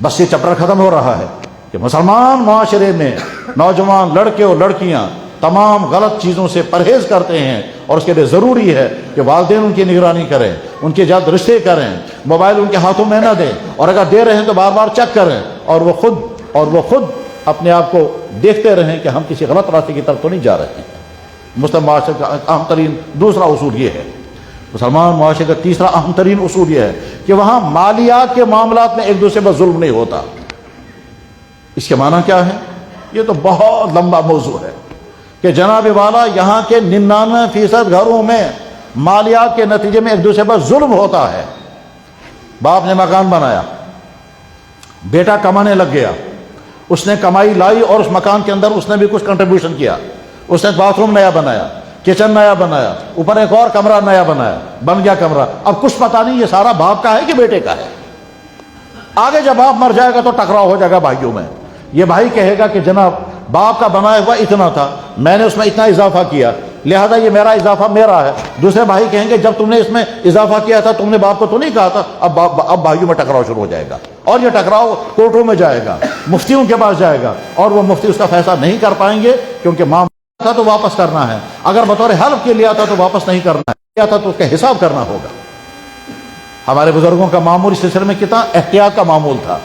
بس یہ چپٹر ختم ہو رہا ہے کہ مسلمان معاشرے میں نوجوان لڑکے اور لڑکیاں تمام غلط چیزوں سے پرہیز کرتے ہیں، اور اس کے لیے ضروری ہے کہ والدین ان کی نگرانی کریں، ان کے جلد رشتے کریں، موبائل ان کے ہاتھوں میں نہ دیں، اور اگر دے رہے ہیں تو بار بار چیک کریں، اور وہ خود اپنے آپ کو دیکھتے رہیں کہ ہم کسی غلط راستے کی طرف تو نہیں جا رہے ہیں۔ مسلم معاشرے کا اہم ترین دوسرا اصول یہ ہے، مسلمان معاشرے کا تیسرا اہم ترین اصول یہ ہے کہ وہاں مالیات کے معاملات میں ایک دوسرے پر ظلم نہیں ہوتا۔ اس کے معنی کیا ہے؟ یہ تو بہت لمبا موضوع ہے کہ جناب والا یہاں کے 99% گھروں میں مالیات کے نتیجے میں ایک دوسرے پر ظلم ہوتا ہے۔ باپ نے مکان بنایا، بیٹا کمانے لگ گیا، اس نے کمائی لائی اور اس مکان کے اندر اس نے بھی کچھ کنٹریبیوشن کیا، اس نے باتھ روم نیا بنایا، کچن نیا بنایا، اوپر ایک اور کمرہ نیا بنایا، بن گیا کمرہ۔ اب کچھ پتہ نہیں یہ سارا باپ کا ہے کہ بیٹے کا ہے۔ آگے جب باپ مر جائے گا تو ٹکراؤ ہو جائے گا بھائیوں میں۔ یہ بھائی کہے گا کہ جناب باپ کا بنایا ہوا اتنا تھا، میں نے اس میں اتنا اضافہ کیا، لہذا یہ میرا اضافہ میرا ہے۔ دوسرے بھائی کہیں گے جب تم نے اس میں اضافہ کیا تھا تم نے باپ کو تو نہیں کہا تھا۔ اب بھائیوں میں ٹکراؤ شروع ہو جائے گا، اور یہ ٹکراؤ کورٹوں میں جائے گا، مفتیوں کے پاس جائے گا، اور وہ مفتی اس کا فیصلہ نہیں کر پائیں گے، کیونکہ معاملہ تھا تو واپس کرنا ہے، اگر بطور حلف کے لیا تھا تو واپس نہیں کرنا ہے، لیا تھا تو اس کا حساب کرنا ہوگا۔ ہمارے بزرگوں کا معمول اس سلسلے میں کتنا احتیاط کا معمول تھا۔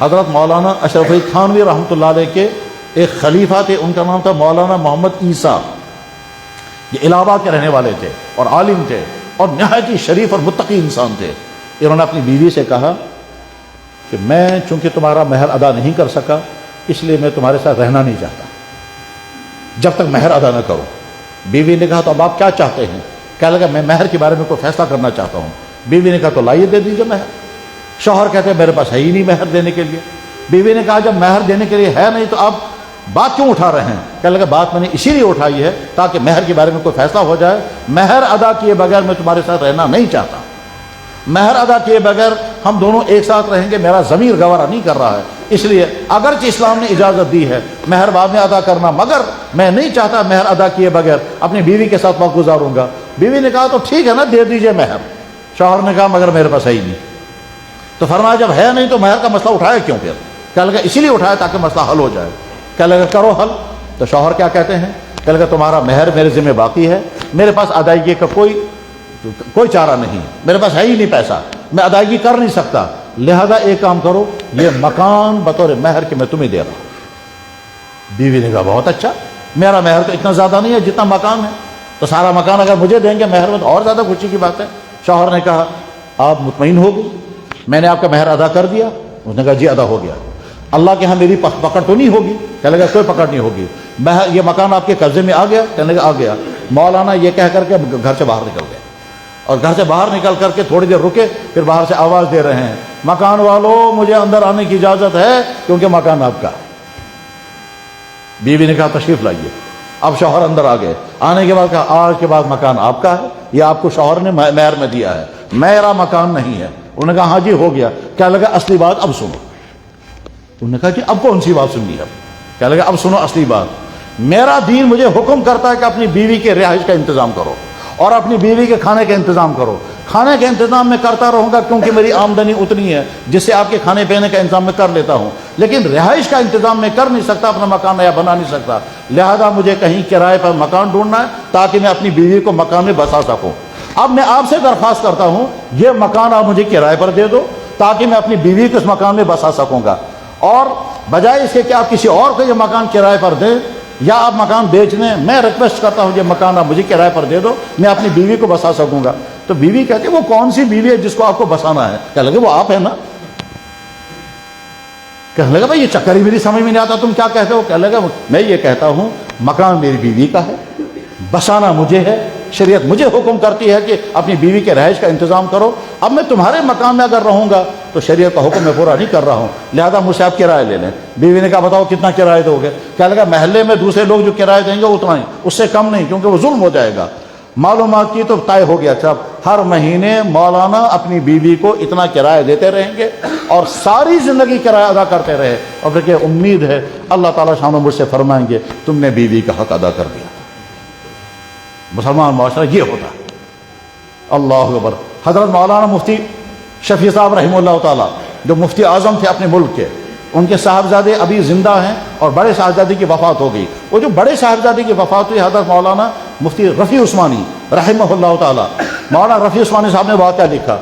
حضرت مولانا اشرف علی تھانوی رحمۃ اللہ علیہ کے ایک خلیفہ تھے، ان کا نام تھا مولانا محمد عیسیٰ۔ یہ الہ آباد کے رہنے والے تھے اور عالم تھے اور نہایت ہی شریف اور متقی انسان تھے۔ انہوں نے اپنی بیوی سے کہا کہ میں چونکہ تمہارا مہر ادا نہیں کر سکا اس لیے میں تمہارے ساتھ رہنا نہیں چاہتا جب تک مہر ادا نہ کرو۔ بیوی نے کہا تو اب آپ کیا چاہتے ہیں؟ کہنے لگا میں مہر کے بارے میں کوئی فیصلہ کرنا چاہتا ہوں۔ بیوی نے کہا تو لائیے دے دیجیے مہر۔ شوہر کہتے ہیں میرے پاس ہے ہی نہیں مہر دینے کے لیے۔ بیوی نے کہا جب مہر دینے کے لیے ہے نہیں تو آپ بات کیوں اٹھا رہے ہیں؟ کہنے لگا بات میں نے اسی لیے اٹھائی ہے تاکہ مہر کے بارے میں کوئی فیصلہ ہو جائے۔ مہر ادا کیے بغیر میں تمہارے ساتھ رہنا نہیں چاہتا۔ مہر ادا کیے بغیر ہم دونوں ایک ساتھ رہیں گے میرا ضمیر گوارا نہیں کر رہا ہے، اس لیے اگرچہ اسلام نے اجازت دی ہے مہر بعد میں ادا کرنا، مگر میں نہیں چاہتا مہر ادا کیے بغیر اپنی بیوی کے ساتھ وقت گزاروں گا۔ بیوی نے کہا تو ٹھیک ہے نا، دے دیجئے مہر۔ شوہر نے کہا مگر میرے پاس ہے ہی نہیں۔ تو فرمایا جب ہے نہیں تو مہر کا مسئلہ اٹھایا کیوں پھر؟ کہنے لگا اسی لیے اٹھایا تاکہ مسئلہ حل ہو جائے۔ کہنے لگا کرو حل۔ تو شوہر کیا کہتے ہیں؟ کہنے لگا تمہارا مہر میرے ذمہ باقی ہے، میرے پاس ادائیگی کا کوئی چارہ نہیں، میرے پاس ہے ہی نہیں پیسہ، میں ادائیگی کر نہیں سکتا، لہذا ایک کام کرو یہ مکان بطور مہر کے میں تمہیں دے رہا ہوں۔ بیوی نے کہا بہت اچھا، میرا مہر تو اتنا زیادہ نہیں ہے جتنا مکان ہے، تو سارا مکان اگر مجھے دیں گے مہر میں تو اور زیادہ خوشی کی بات ہے۔ شوہر نے کہا آپ مطمئن ہو گئی؟ میں نے آپ کا مہر ادا کر دیا؟ اس نے کہا جی ادا ہو گیا۔ اللہ کے ہاں میری پکڑ تو نہیں ہوگی؟ کہنے لگا کوئی پکڑ نہیں ہوگی، یہ مکان آپ کے قبضے میں آ گیا؟ کہنے لگا آ گیا۔ مولانا یہ کہہ کر کے گھر سے باہر نکل گئے، اور گھر سے باہر نکل کر کے تھوڑی دیر رکے، پھر باہر سے آواز دے رہے ہیں مکان والوں مجھے اندر آنے کی اجازت ہے کیونکہ مکان آپ کا ہے۔ بیوی نے کہا تشریف لائیے۔ اب شوہر اندر آ گئے، آنے کے بعد کہا آج کے بعد مکان آپ کا ہے، یہ آپ کو شوہر نے مہر میں دیا ہے، میرا مکان نہیں ہے۔ انہوں نے کہا ہاں جی ہو گیا۔ کہنے لگا اصلی بات اب سنو۔ انہوں نے کہا جی اب کون سی بات سننی ہے؟ کہنے لگا اب سنو اصلی بات، میرا دین مجھے حکم کرتا ہے کہ اپنی بیوی کے رہائش کا انتظام کرو اور اپنی بیوی کے کھانے کا انتظام کرو۔ کھانے کے انتظام میں کرتا رہوں گا کیونکہ میری آمدنی اتنی ہے جس سے آپ کے کھانے پینے کا انتظام میں کر لیتا ہوں، لیکن رہائش کا انتظام میں کر نہیں سکتا، اپنا مکان نیا بنا نہیں سکتا، لہذا مجھے کہیں کرائے پر مکان ڈھونڈنا ہے تاکہ میں اپنی بیوی کو مکان میں بسا سکوں۔ اب میں آپ سے درخواست کرتا ہوں یہ مکان آپ مجھے کرائے پر دے دو تاکہ میں اپنی بیوی کو اس مکان میں بسا سکوں گا، اور بجائے اس کے کہ آپ کسی اور کو یہ مکان کرائے پر دیں یا آپ مکان بیچ دیں، میں ریکویسٹ کرتا ہوں یہ مکان آپ مجھے کرائے پر دے دو، میں اپنی بیوی کو بسا سکوں گا۔ تو بیوی کہتی ہے وہ کون سی بیوی ہے جس کو آپ کو بسانا ہے؟ کہنے لگے وہ آپ ہے نا۔ کہنے لگا بھائی یہ چکر ہی میری سمجھ میں نہیں آتا، تم کیا کہتے ہو؟ کہنے لگا میں یہ کہتا ہوں مکان میری بیوی کا ہے، بسانا مجھے ہے، شریعت مجھے حکم کرتی ہے کہ اپنی بیوی کے رہائش کا انتظام کرو، اب میں تمہارے مکان میں اگر رہوں گا تو شریعت کا حکم میں پورا نہیں کر رہا ہوں، لہذا مجھ سے آپ کرایہ لے لیں۔ بیوی نے کہا بتاؤ کتنا کرایہ دو گے؟ کہنے لگا محلے میں دوسرے لوگ جو کرایہ دیں گے اتنا ہی، اس سے کم نہیں، کیونکہ وہ ظلم ہو جائے گا۔ معلومات کی تو طے ہو گیا، اچھا ہر مہینے مولانا اپنی بیوی کو اتنا کرایہ دیتے رہیں گے اور ساری زندگی کرایہ ادا کرتے رہے، اور پھر کہ امید ہے اللہ تعالیٰ شان و مجھ سے فرمائیں گے تم نے بیوی کا حق ادا کر دیا۔ مسلمان معاشرہ یہ ہوتا ہے۔ اللہ اکبر۔ حضرت مولانا مفتی شفیع صاحب رحمہ اللہ تعالیٰ جو مفتی اعظم تھے اپنے ملک کے، ان کے صاحبزادے ابھی زندہ ہیں اور بڑے صاحبزادے کی وفات ہو گئی۔ وہ جو بڑے صاحبزادے کی وفات ہوئی حضرت مولانا مفتی رفیع عثمانی رحمہ اللہ تعالیٰ، مولانا رفیع عثمانی صاحب نے واقعہ لکھا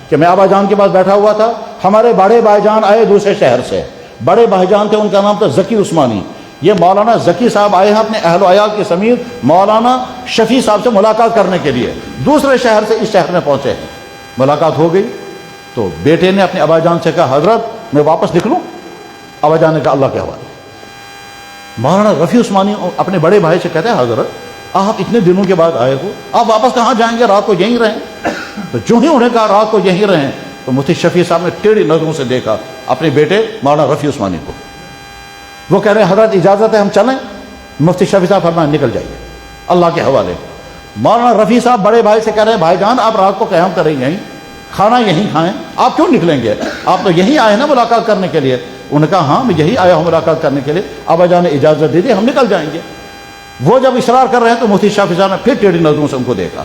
کہ میں ابا جان کے پاس بیٹھا ہوا تھا، ہمارے بڑے بھائی جان آئے دوسرے شہر سے، بڑے بھائی جان تھے ان کا نام تھا ذکی عثمانی، یہ مولانا ذکی صاحب آئے ہیں اپنے اہل و عیال کے سمیت مولانا شفیع صاحب سے ملاقات کرنے کے لیے، دوسرے شہر سے اس شہر میں پہنچے ہیں۔ ملاقات ہو گئی تو بیٹے نے اپنے ابا جان سے کہا حضرت میں واپس نکلوں؟ ابا جان نے کہا اللہ کے حوالے۔ مولانا رفیع عثمانی اپنے بڑے بھائی سے کہتے ہیں حضرت آپ اتنے دنوں کے بعد آئے ہو، آپ واپس کہاں جائیں گے؟ رات کو یہیں رہیں۔ تو جو ہی انہیں کہا رات کو یہیں رہیں تو مفتی شفیع صاحب نے ٹیڑھی نظروں سے دیکھا اپنے بیٹے مولانا رفیع عثمانی کو، وہ کہہ رہے ہیں حضرت اجازت ہے ہم چلیں؟ مفتی شفیع صاحب فرمایا نکل جائیے اللہ کے حوالے۔ مولانا رفیع صاحب بڑے بھائی سے کہہ رہے ہیں بھائی جان آپ رات کو قیام کریں یہیں، کھانا یہیں کھائیں، آپ کیوں نکلیں گے؟ آپ تو یہیں آئے نا ملاقات کرنے کے لیے۔ انہوں نے کہا ہاں میں یہی آیا ہوں ملاقات کرنے کے لیے، ابا جان نے اجازت دے دی ہم نکل جائیں گے۔ وہ جب اصرار کر رہے ہیں تو مفتی شفیع صاحب نے پھر ٹیڑھی نظروں سے ان کو دیکھا۔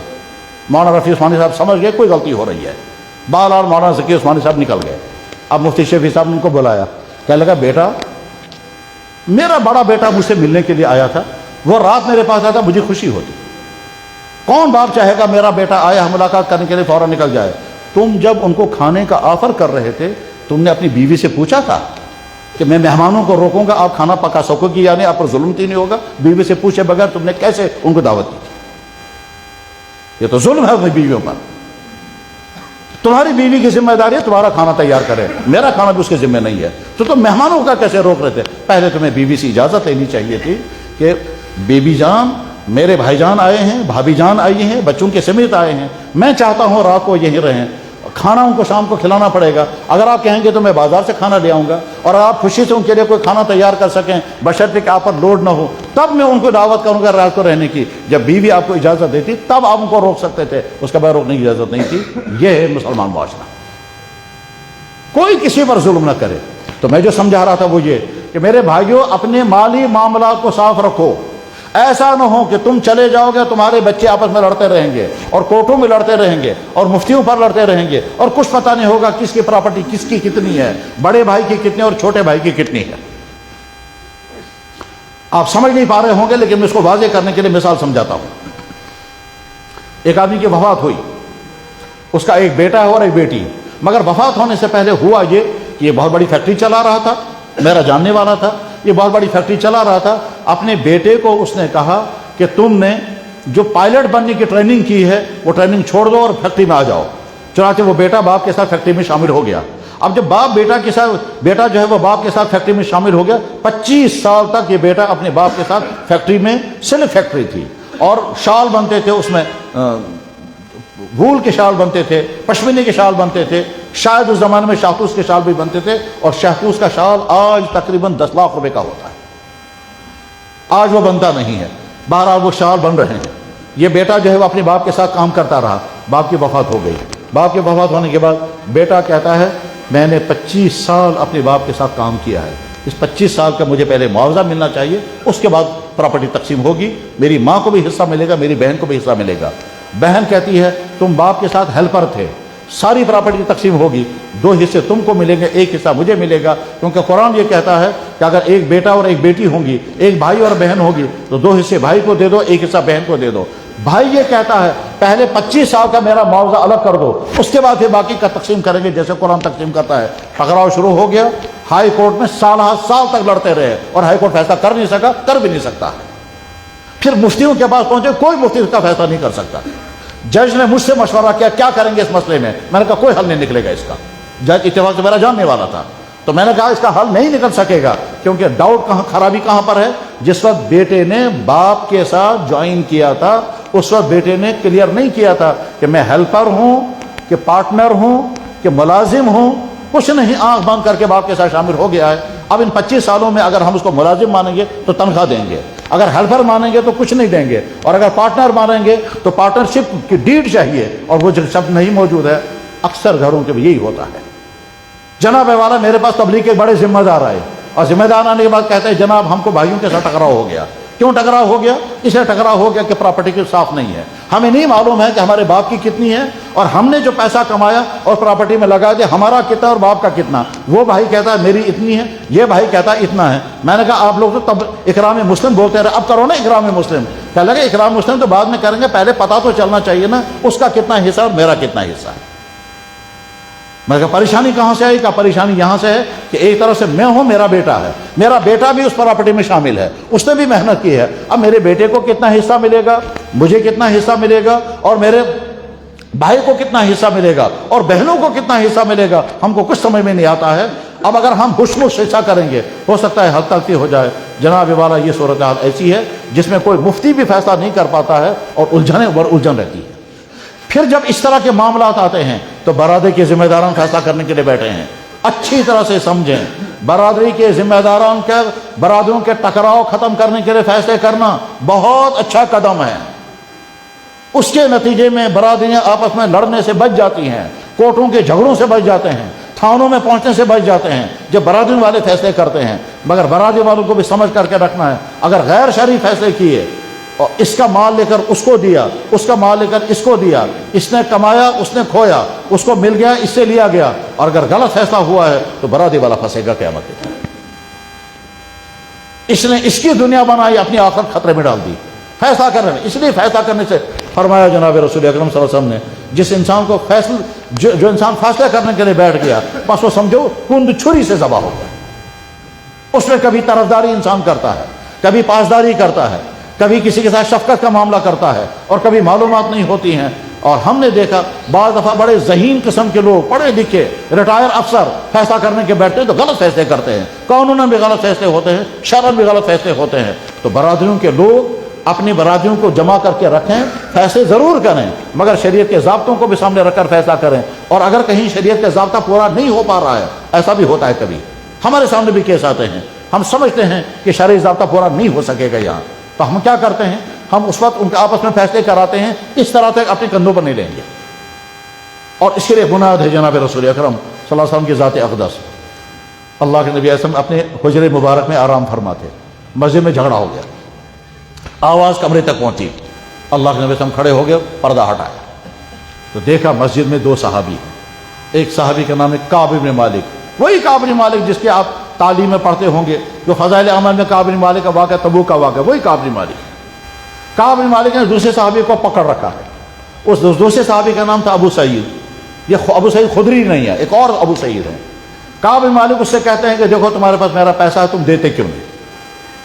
مولانا رفیع عثمانی صاحب سمجھ گئے کوئی غلطی ہو رہی ہے، بہرحال مولانا ذکی عثمانی صاحب نکل گئے۔ اب مفتی شفیع صاحب نے ان کو بلایا، کہنے لگا بیٹا میرا بڑا بیٹا مجھ سے ملنے کے لیے آیا تھا، وہ رات میرے پاس آیا تھا، مجھے خوشی ہوتی، کون باپ چاہے گا میرا بیٹا آیا ملاقات کرنے کے لیے فوراً نکل جائے؟ تم جب ان کو کھانے کا آفر کر رہے تھے تم نے اپنی بیوی سے پوچھا تھا کہ میں مہمانوں کو روکوں گا آپ کھانا پکا سکو گی یا نہیں، آپ پر ظلم تو نہیں ہوگا؟ بیوی سے پوچھے بغیر تم نے کیسے ان کو دعوت دی؟ یہ تو ظلم ہے اپنی بیویوں پر۔ تمہاری بیوی کی ذمہ داری ہے تمہارا کھانا تیار کرے، میرا کھانا بھی اس کے ذمہ نہیں ہے، تو تم مہمانوں کا کیسے روک رہے تھے؟ پہلے تمہیں بیوی سے اجازت لینی چاہیے تھی کہ بیوی جان، میرے بھائی جان آئے ہیں، بھابھی جان آئی ہیں، بچوں کے سمیت آئے ہیں، میں چاہتا ہوں رات کو یہیں رہیں، کھانا ان کو شام کو کھلانا پڑے گا۔ اگر آپ کہیں گے تو میں بازار سے کھانا لے آؤں گا، اور آپ خوشی سے ان کے لیے کوئی کھانا تیار کر سکیں بشرطے کہ آپ پر لوڈ نہ ہو، تب میں ان کو دعوت کروں گا رات کو رہنے کی۔ جب بیوی آپ کو اجازت دیتی تب آپ ان کو روک سکتے تھے، اس کے بعد روکنے کی اجازت نہیں تھی۔ یہ ہے مسلمان معاشرہ، کوئی کسی پر ظلم نہ کرے۔ تو میں جو سمجھا رہا تھا وہ یہ کہ میرے بھائیوں، اپنے مالی معاملات کو صاف رکھو، ایسا نہ ہو کہ تم چلے جاؤ گے تمہارے بچے آپس میں لڑتے رہیں گے اور کورٹوں میں لڑتے رہیں گے اور مفتیوں پر لڑتے رہیں گے، اور کچھ پتہ نہیں ہوگا کس کی پراپرٹی کس کی کتنی ہے، بڑے بھائی کی کتنی اور چھوٹے بھائی کی کتنی ہے۔ آپ سمجھ نہیں پا رہے ہوں گے، لیکن میں اس کو واضح کرنے کے لیے مثال سمجھاتا ہوں۔ ایک آدمی کی وفات ہوئی، اس کا ایک بیٹا ہے اور ایک بیٹی، مگر وفات ہونے سے پہلے ہوا یہ کہ یہ بہت بڑی فیکٹری چلا رہا تھا، میرا جاننے والا تھا، یہ بہت بڑی فیکٹری چلا رہا تھا۔ اپنے بیٹے کو اس نے کہا کہ تم نے جو پائلٹ بننے کی ٹریننگ کی ہے وہ ٹریننگ چھوڑ دو اور فیکٹری میں آ جاؤ۔ چنانچہ وہ بیٹا باپ کے ساتھ فیکٹری میں شامل ہو گیا۔ اب جب بیٹا جو ہے وہ باپ کے ساتھ فیکٹری میں شامل ہو گیا، 25 سال تک یہ بیٹا اپنے باپ کے ساتھ فیکٹری میں، سلک فیکٹری تھی، اور شال بنتے تھے اس میں، وول کے شال بنتے تھے، پشمینے کے شال بنتے تھے، شاید اس زمانے میں شاہتوش کے شال بھی بنتے تھے، اور شاہتوش کا شال آج تقریباً 10 لاکھ روپے کا ہوتا ہے، آج وہ بنتا نہیں ہے، بہرحال وہ شال بن رہے ہیں۔ یہ بیٹا جو ہے وہ اپنے باپ کے ساتھ کام کرتا رہا، باپ کی وفات ہو گئی۔ باپ کی وفات ہونے کے بعد بیٹا کہتا ہے میں نے 25 سال اپنے باپ کے ساتھ کام کیا ہے، اس 25 سال کا مجھے پہلے معاوضہ ملنا چاہیے، اس کے بعد پراپرٹی تقسیم ہوگی، میری ماں کو بھی حصہ ملے گا، میری بہن کو بھی حصہ ملے گا۔ بہن کہتی ہے تم باپ کے ساتھ ہیلپر تھے، ساری پراپرٹی تقسیم ہوگی، 2 حصے تم کو ملیں گے، 1 حصہ مجھے ملے گا، کیونکہ قرآن یہ کہتا ہے کہ اگر ایک بیٹا اور ایک بیٹی ہوں گی، ایک بھائی اور بہن ہوگی، تو 2 حصے بھائی کو دے دو، 1 حصہ بہن کو دے دو۔ بھائی یہ کہتا ہے پہلے 25 سال کا میرا معاوضہ الگ کر دو، اس کے بعد پھر باقی کا تقسیم کریں گے جیسے قرآن تقسیم کرتا ہے۔ ٹکراؤ شروع ہو گیا، ہائی کورٹ میں سال تک لڑتے رہے، اور ہائی کورٹ فیصلہ کر نہیں سکا، کر بھی نہیں سکتا۔ پھر مفتیوں کے پاس پہنچے، کوئی مفتی اس کا فیصلہ نہیں کر سکتا۔ جج نے مجھ سے مشورہ کیا کیا کریں گے اس مسئلے میں، میں نے کہا کوئی حل نہیں نکلے گا اس کا۔ جج اتفاق سے میرا جاننے والا تھا، تو میں نے کہا اس کا حل نہیں نکل سکے گا، کیونکہ ڈاؤٹ خرابی کہاں پر ہے؟ جس وقت بیٹے نے باپ کے ساتھ جوائن کیا تھا، اس وقت بیٹے نے کلیئر نہیں کیا تھا کہ میں ہیلپر ہوں کہ پارٹنر ہوں کہ ملازم ہوں، کچھ نہیں، آنکھ بند کر کے باپ کے ساتھ شامل ہو گیا ہے۔ اب ان 25 سالوں میں اگر ہم اس کو ملازم مانیں گے تو تنخواہ دیں گے، اگر ہیلپر مانیں گے تو کچھ نہیں دیں گے، اور اگر پارٹنر مانیں گے تو پارٹنرشپ کی ڈیڈ چاہیے، اور وہ شب نہیں موجود ہے۔ اکثر گھروں کے یہی ہوتا ہے۔ جناب والا میرے پاس تبلیغ کے بڑے ذمہ دار آئے، اور ذمہ دار آنے کے بعد کہتے ہیں جناب ہم کو بھائیوں کے ساتھ ٹکراؤ ہو گیا۔ کیوں ٹکراؤ ہو گیا؟ اس لیے ٹکراؤ ہو گیا کہ پراپرٹی کی صاف نہیں ہے، ہمیں نہیں معلوم ہے کہ ہمارے باپ کی کتنی ہے، اور ہم نے جو پیسہ کمایا اور پراپرٹی میں لگا دیا ہمارا کتنا اور باپ کا کتنا۔ وہ بھائی کہتا ہے میری اتنی ہے، یہ بھائی کہتا ہے اتنا ہے۔ میں نے کہا آپ لوگ تو تب اکرام مسلم بولتے رہے، اب کرو نا اکرام مسلم۔ کہنے لگے اکرام مسلم تو بعد میں کریں گے، پہلے پتہ تو چلنا چاہیے نا اس کا کتنا حصہ اور میرا کتنا حصہ ہے۔ میں نے کہا پریشانی کہاں سے آئی؟ کہا پریشانی یہاں سے ہے کہ ایک طرف سے میں ہوں، میرا بیٹا ہے، میرا بیٹا بھی اس پراپرٹی میں شامل ہے، اس نے بھی محنت کی ہے، اب میرے بیٹے کو کتنا حصہ ملے گا، مجھے کتنا حصہ ملے گا، اور میرے بھائی کو کتنا حصہ ملے گا، اور بہنوں کو کتنا حصہ ملے گا، ہم کو کچھ سمجھ میں نہیں آتا ہے۔ اب اگر ہم ہوش حصہ کریں گے ہو سکتا ہے حد تلخی ہو جائے۔ جناب والا یہ صورتحال ایسی ہے جس میں کوئی مفتی بھی فیصلہ نہیں کر پاتا ہے، اور الجھن رہتی ہے۔ پھر جب اس طرح کے معاملات آتے ہیں تو برادری کے ذمہ داران فیصلہ کرنے کے لیے بیٹھے ہیں۔ اچھی طرح سے سمجھیں، برادری کے ذمہ داران کے برادریوں کے ٹکراؤ ختم کرنے کے لیے فیصلے کرنا بہت اچھا قدم ہے۔ اس کے نتیجے میں برادریاں آپس میں لڑنے سے بچ جاتی ہیں، کورٹوں کے جھگڑوں سے بچ جاتے ہیں، تھانوں میں پہنچنے سے بچ جاتے ہیں جب برادری والے فیصلے کرتے ہیں۔ مگر برادری والوں کو بھی سمجھ کر کے رکھنا ہے، اگر غیر شرعی فیصلے کیے اور اس کا مال لے کر اس کو دیا، اس کا مال لے کر اس کو دیا، اس نے کمایا اس نے کھویا، اس کو مل گیا اس سے لیا گیا، اور اگر غلط فیصلہ ہوا ہے تو برادری والا پھنسے گا قیامت کے دن۔ اس نے اس کی دنیا بنائی، اپنی آخرت خطرے میں ڈال دی فیصلہ کرنے میں۔ اس لیے فیصلہ کرنے سے فرمایا جناب رسول اکرم صلی اللہ علیہ وسلم نے، جس انسان کو جو انسان فیصلہ کرنے کے لیے بیٹھ گیا بس وہ سمجھو کند چھری سے ذبح ہو گیا۔ اس میں کبھی طرفداری انسان کرتا ہے، کبھی پاسداری کرتا ہے، کبھی کسی کے ساتھ شفقت کا معاملہ کرتا ہے، اور کبھی معلومات نہیں ہوتی ہیں، اور ہم نے دیکھا بعض دفعہ بڑے ذہین قسم کے لوگ پڑھے لکھے ریٹائر افسر فیصلہ کرنے کے بیٹھتے ہیں تو غلط فیصلے کرتے ہیں، قانون بھی غلط فیصلے ہوتے ہیں، شرعاً بھی غلط فیصلے ہوتے ہیں۔ تو برادریوں کے لوگ اپنی برادریوں کو جمع کر کے رکھیں، فیصلے ضرور کریں مگر شریعت کے ضابطوں کو بھی سامنے رکھ کر فیصلہ کریں، اور اگر کہیں شریعت کا ضابطہ پورا نہیں ہو پا رہا ہے، ایسا بھی ہوتا ہے کبھی ہمارے سامنے بھی کیس آتے ہیں، ہم سمجھتے ہیں کہ شرعی ضابطہ پورا نہیں ہو سکے گا یہاں، تو ہم کیا کرتے ہیں، ہم اس وقت ان کے آپس میں فیصلے کراتے ہیں، اس طرح تک اپنے کندھوں پر نہیں لیں گے۔ اور اس کے لیے بنیاد ہے جناب رسول اکرم صلی اللہ علیہ وسلم کی ذات اقدس۔ اللہ کے نبی علیہ السلام اپنے حجرے مبارک میں آرام فرماتے، مسجد میں جھگڑا ہو گیا، آواز کمرے تک پہنچی، اللہ کے نبی صلی اللہ علیہ وسلم کھڑے ہو گئے، پردہ ہٹایا تو دیکھا مسجد میں دو صحابی، ایک صحابی کا نام ہے کعب بن مالک، وہی کعب بن مالک جس کے آپ تعلیم میں پڑھتے ہوں گے، جو فضائل اعمال میں کعب بن مالک کا واقعہ، تبوک کا واقعہ، وہی کعب بن مالک۔ کعب بن مالک نے دوسرے صحابی کو پکڑ رکھا ہے، اس دوسرے صحابی کا نام تھا ابو سعید، یہ ابو سعید خدری نہیں ہے، ایک اور ابو سعید ہے۔ کعب بن مالک اس سے کہتے ہیں کہ دیکھو تمہارے پاس میرا پیسہ ہے، تم دیتے کیوں نہیں؟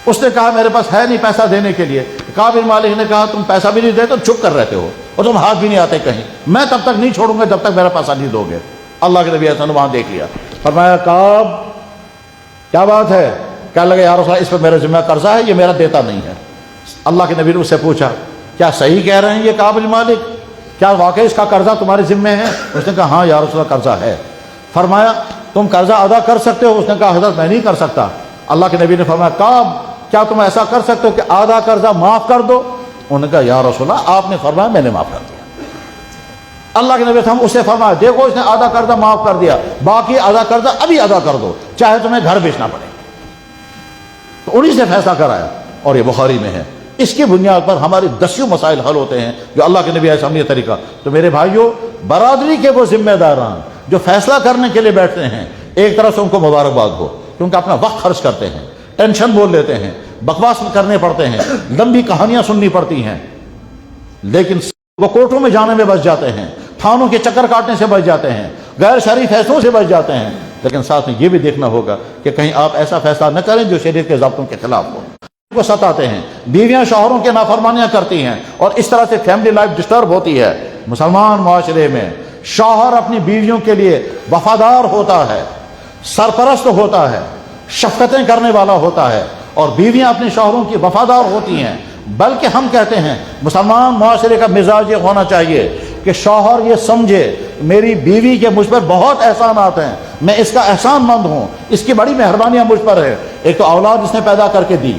اس نے کہا میرے پاس ہے نہیں پیسہ دینے کے لیے۔ کعب بن مالک نے کہا تم پیسہ بھی نہیں دیتے، چپ کر رہتے ہو اور تم ہاتھ بھی نہیں آتے کہیں، میں تب تک نہیں چھوڑوں گا جب تک میرا پیسہ نہیں دو گے۔ اللہ کے نبی نے وہاں دیکھ لیا، فرمایا کعب کیا بات ہے؟ کہنے لگے یا رسول اللہ اس پہ میرا ذمہ قرضہ ہے، یہ میرا دیتا نہیں ہے۔ اللہ کے نبی نے اس سے پوچھا کیا صحیح کہہ رہے ہیں یہ کعب بن مالک، کیا واقعی اس کا قرضہ تمہارے ذمہ ہے؟ اس نے کہا ہاں یا رسول اللہ قرضہ ہے۔ فرمایا تم قرضہ ادا کر سکتے ہو؟ اس نے کہا حضرت میں نہیں کر سکتا۔ اللہ کے نبی نے فرمایا کعب کیا تم ایسا کر سکتے ہو کہ آدھا قرضہ معاف کر دو؟ انہوں نے کہا یا رسول اللہ آپ نے فرمایا میں نے معاف کر دیا۔ اللہ کے نبی ہم اسے فرمایا دیکھو اس نے آدھا قرضہ معاف کر دیا، باقی آدھا قرضہ ابھی ادا کر دو چاہے تمہیں گھر بیچنا پڑے۔ تو انہی سے فیصلہ کرایا اور یہ بخاری میں ہے۔ اس کی بنیاد پر ہماری دسیوں مسائل حل ہوتے ہیں جو اللہ کے نبی علیہ السلام نے یہ طریقہ۔ تو میرے بھائیوں، برادری کے وہ ذمہ داران جو فیصلہ کرنے کے لیے بیٹھتے ہیں، ایک طرف سے ان کو مبارکباد ہو کیونکہ اپنا وقت خرچ کرتے ہیں، ٹینشن بول لیتے ہیں، بکواس کرنے پڑتے ہیں، لمبی کہانیاں سننی پڑتی ہیں، لیکن وہ کورٹوں میں جانے میں بچ جاتے ہیں، تھانوں کے چکر کاٹنے سے بچ جاتے ہیں، غیر شرعی فیصلوں سے بچ جاتے ہیں، لیکن ساتھ میں یہ بھی دیکھنا ہوگا کہ کہیں آپ ایسا فیصلہ نہ کریں جو شریعت کے ضابطوں کے خلاف ہو۔ کو ستاتے ہیں، بیویاں شوہروں کے نافرمانیاں کرتی ہیں اور اس طرح سے فیملی لائف ڈسٹرب ہوتی ہے۔ مسلمان معاشرے میں شوہر اپنی بیویوں کے لیے وفادار ہوتا ہے، سرپرست ہوتا ہے، شفقتیں کرنے والا ہوتا ہے، اور بیویاں اپنے شوہروں کی وفادار ہوتی ہیں۔ بلکہ ہم کہتے ہیں مسلمان معاشرے کا مزاج یہ ہونا چاہیے کہ شوہر یہ سمجھے میری بیوی کے مجھ پر بہت احسانات ہیں، میں اس کا احسان مند ہوں، اس کی بڑی مہربانیاں مجھ پر ہے۔ ایک تو اولاد اس نے پیدا کر کے دی،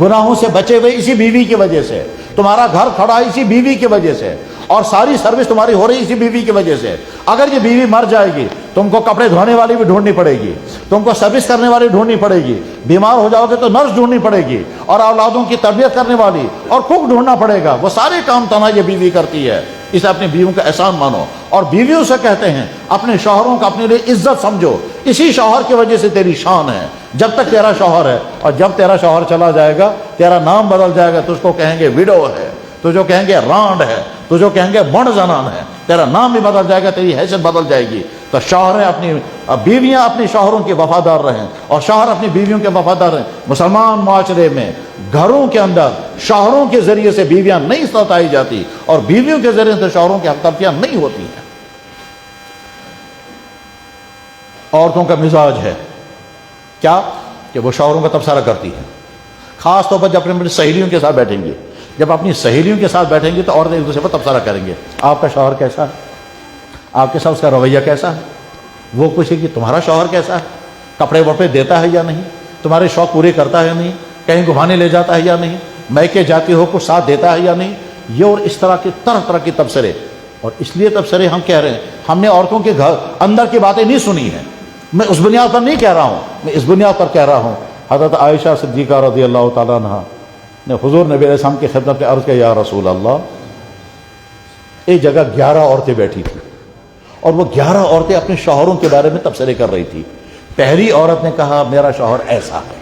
گناہوں سے بچے ہوئے اسی بیوی کی وجہ سے، تمہارا گھر کھڑا اسی بیوی کی وجہ سے، اور ساری سروس تمہاری ہو رہی اسی بیوی کی وجہ سے۔ اگر یہ بیوی مر جائے گی تم کو کپڑے دھونے والی بھی ڈھونڈنی پڑے گی، تم کو سروس کرنے والی ڈھونڈنی پڑے گی، بیمار ہو جاؤ گے تو نرس ڈھونڈنی پڑے گی، اور اولادوں کی تربیت کرنے والی اور کوک ڈھونڈنا پڑے گا۔ وہ سارے کام تنہا یہ بیوی کرتی ہے، اسے اپنی بیویوں کا احسان مانو۔ اور بیویوں سے کہتے ہیں اپنے شوہروں کا اپنے لیے عزت سمجھو، اسی شوہر کی وجہ سے تیری شان ہے جب تک تیرا شوہر ہے، اور جب تیرا شوہر چلا جائے گا تیرا نام بدل جائے گا، تو اس کو کہیں گے ویڈو ہے، تو جو کہیں گے رانڈ ہے، تو جو کہیں گے بڑ زنان ہے، تیرا نام بھی بدل جائے گا، تیری حیثیت بدل جائے گی۔ تو شوہریں اپنی بیویاں اپنی شوہروں کے وفادار رہیں اور شوہر اپنی بیویوں کے وفادار رہیں۔ مسلمان معاشرے میں گھروں کے اندر شوہروں کے ذریعے سے بیویاں نہیں ستائی جاتی اور بیویوں کے ذریعے سے شوہروں کی حق تلفیاں نہیں ہوتی ہیں۔ عورتوں کا مزاج ہے کیا کہ وہ شوہروں کا تبصرہ کرتی ہیں، خاص طور پر جب اپنی سہیلیوں کے ساتھ بیٹھیں گے، جب اپنی سہیلیوں کے ساتھ بیٹھیں گے تو عورتیں ایک دوسرے پر تبصرہ کریں گے، آپ کا شوہر کیسا ہے، آپ کے ساتھ اس کا رویہ کیسا ہے، وہ پوچھے کہ تمہارا شوہر کیسا ہے، کپڑے وپڑے دیتا ہے یا نہیں، تمہارے شوق پورے کرتا ہے نہیں، کہیں گھمانے لے جاتا ہے یا نہیں، میکے جاتی ہو کچھ ساتھ دیتا ہے یا نہیں، یہ اور اس طرح کے طرح طرح کے تبصرے۔ اور اس لیے تبصرے ہم کہہ رہے ہیں، ہم نے عورتوں کے گھر اندر کی باتیں نہیں سنی ہیں، میں اس بنیاد پر نہیں کہہ رہا ہوں، میں اس بنیاد پر کہہ رہا ہوں حضرت عائشہ صدیقہ رضی اللہ تعالیٰ عنہ نے حضور نبی علیہ السلام کی خدمت میں عرض کیا یا رسول اللہ، ایک جگہ 11 عورتیں بیٹھی تھیں اور وہ 11 عورتیں اپنے شوہروں کے بارے میں تبصرے کر رہی تھی۔ پہلی عورت نے کہا میرا شوہر ایسا ہے،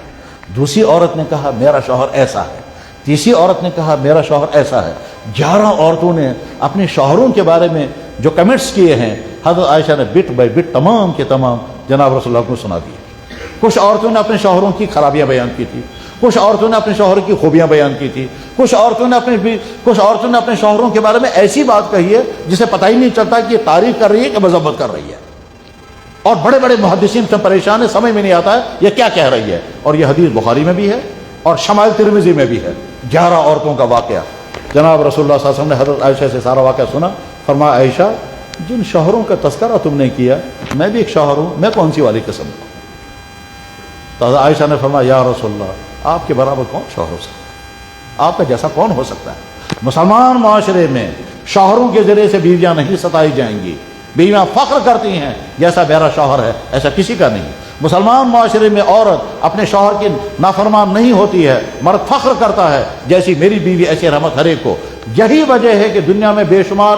دوسری عورت نے کہا میرا شوہر ایسا ہے، تیسری عورت نے کہا میرا شوہر ایسا ہے۔ 11 عورتوں نے اپنے شوہروں کے بارے میں جو کمنٹس کیے ہیں حضرت عائشہ نے بٹ بائی بٹ تمام کے تمام جناب رسول اللہ کو سنا دیے۔ کچھ عورتوں نے اپنے شوہروں کی خرابیاں بیان کی تھی، کچھ عورتوں نے اپنے شوہر کی خوبیاں بیان کی تھی، کچھ عورتوں نے اپنے شوہروں کے بارے میں ایسی بات کہی ہے جسے پتہ ہی نہیں چلتا کہ یہ تعریف کر رہی ہے کہ مذمت کر رہی ہے، اور بڑے بڑے محدثین سے پریشان ہے، سمجھ میں نہیں آتا ہے یہ کیا کہہ رہی ہے۔ اور یہ حدیث بخاری میں بھی ہے اور شمائل ترمذی میں بھی ہے، 11 عورتوں کا واقعہ۔ جناب رسول اللہ صلی اللہ علیہ وسلم نے حضرت عائشہ سے سارا واقعہ سنا، فرمایا عائشہ جن شوہروں کا تذکرہ تم نے کیا میں بھی ایک شوہر ہوں، میں کون سی والی قسم ہوں؟ تو حضرت عائشہ نے فرمایا یا رسول اللہ آپ کے برابر کون شوہر ہو سکتا ہے، آپ کا جیسا کون ہو سکتا ہے؟ مسلمان معاشرے میں شوہروں کے ذریعے سے بیویاں نہیں ستائی جائیں گی، بیویاں فخر کرتی ہیں جیسا میرا شوہر ہے ایسا کسی کا نہیں۔ مسلمان معاشرے میں عورت اپنے شوہر کی نافرمان نہیں ہوتی ہے، مرد فخر کرتا ہے جیسی میری بیوی ایسی رحمت ہر ایک کو۔ یہی وجہ ہے کہ دنیا میں بے شمار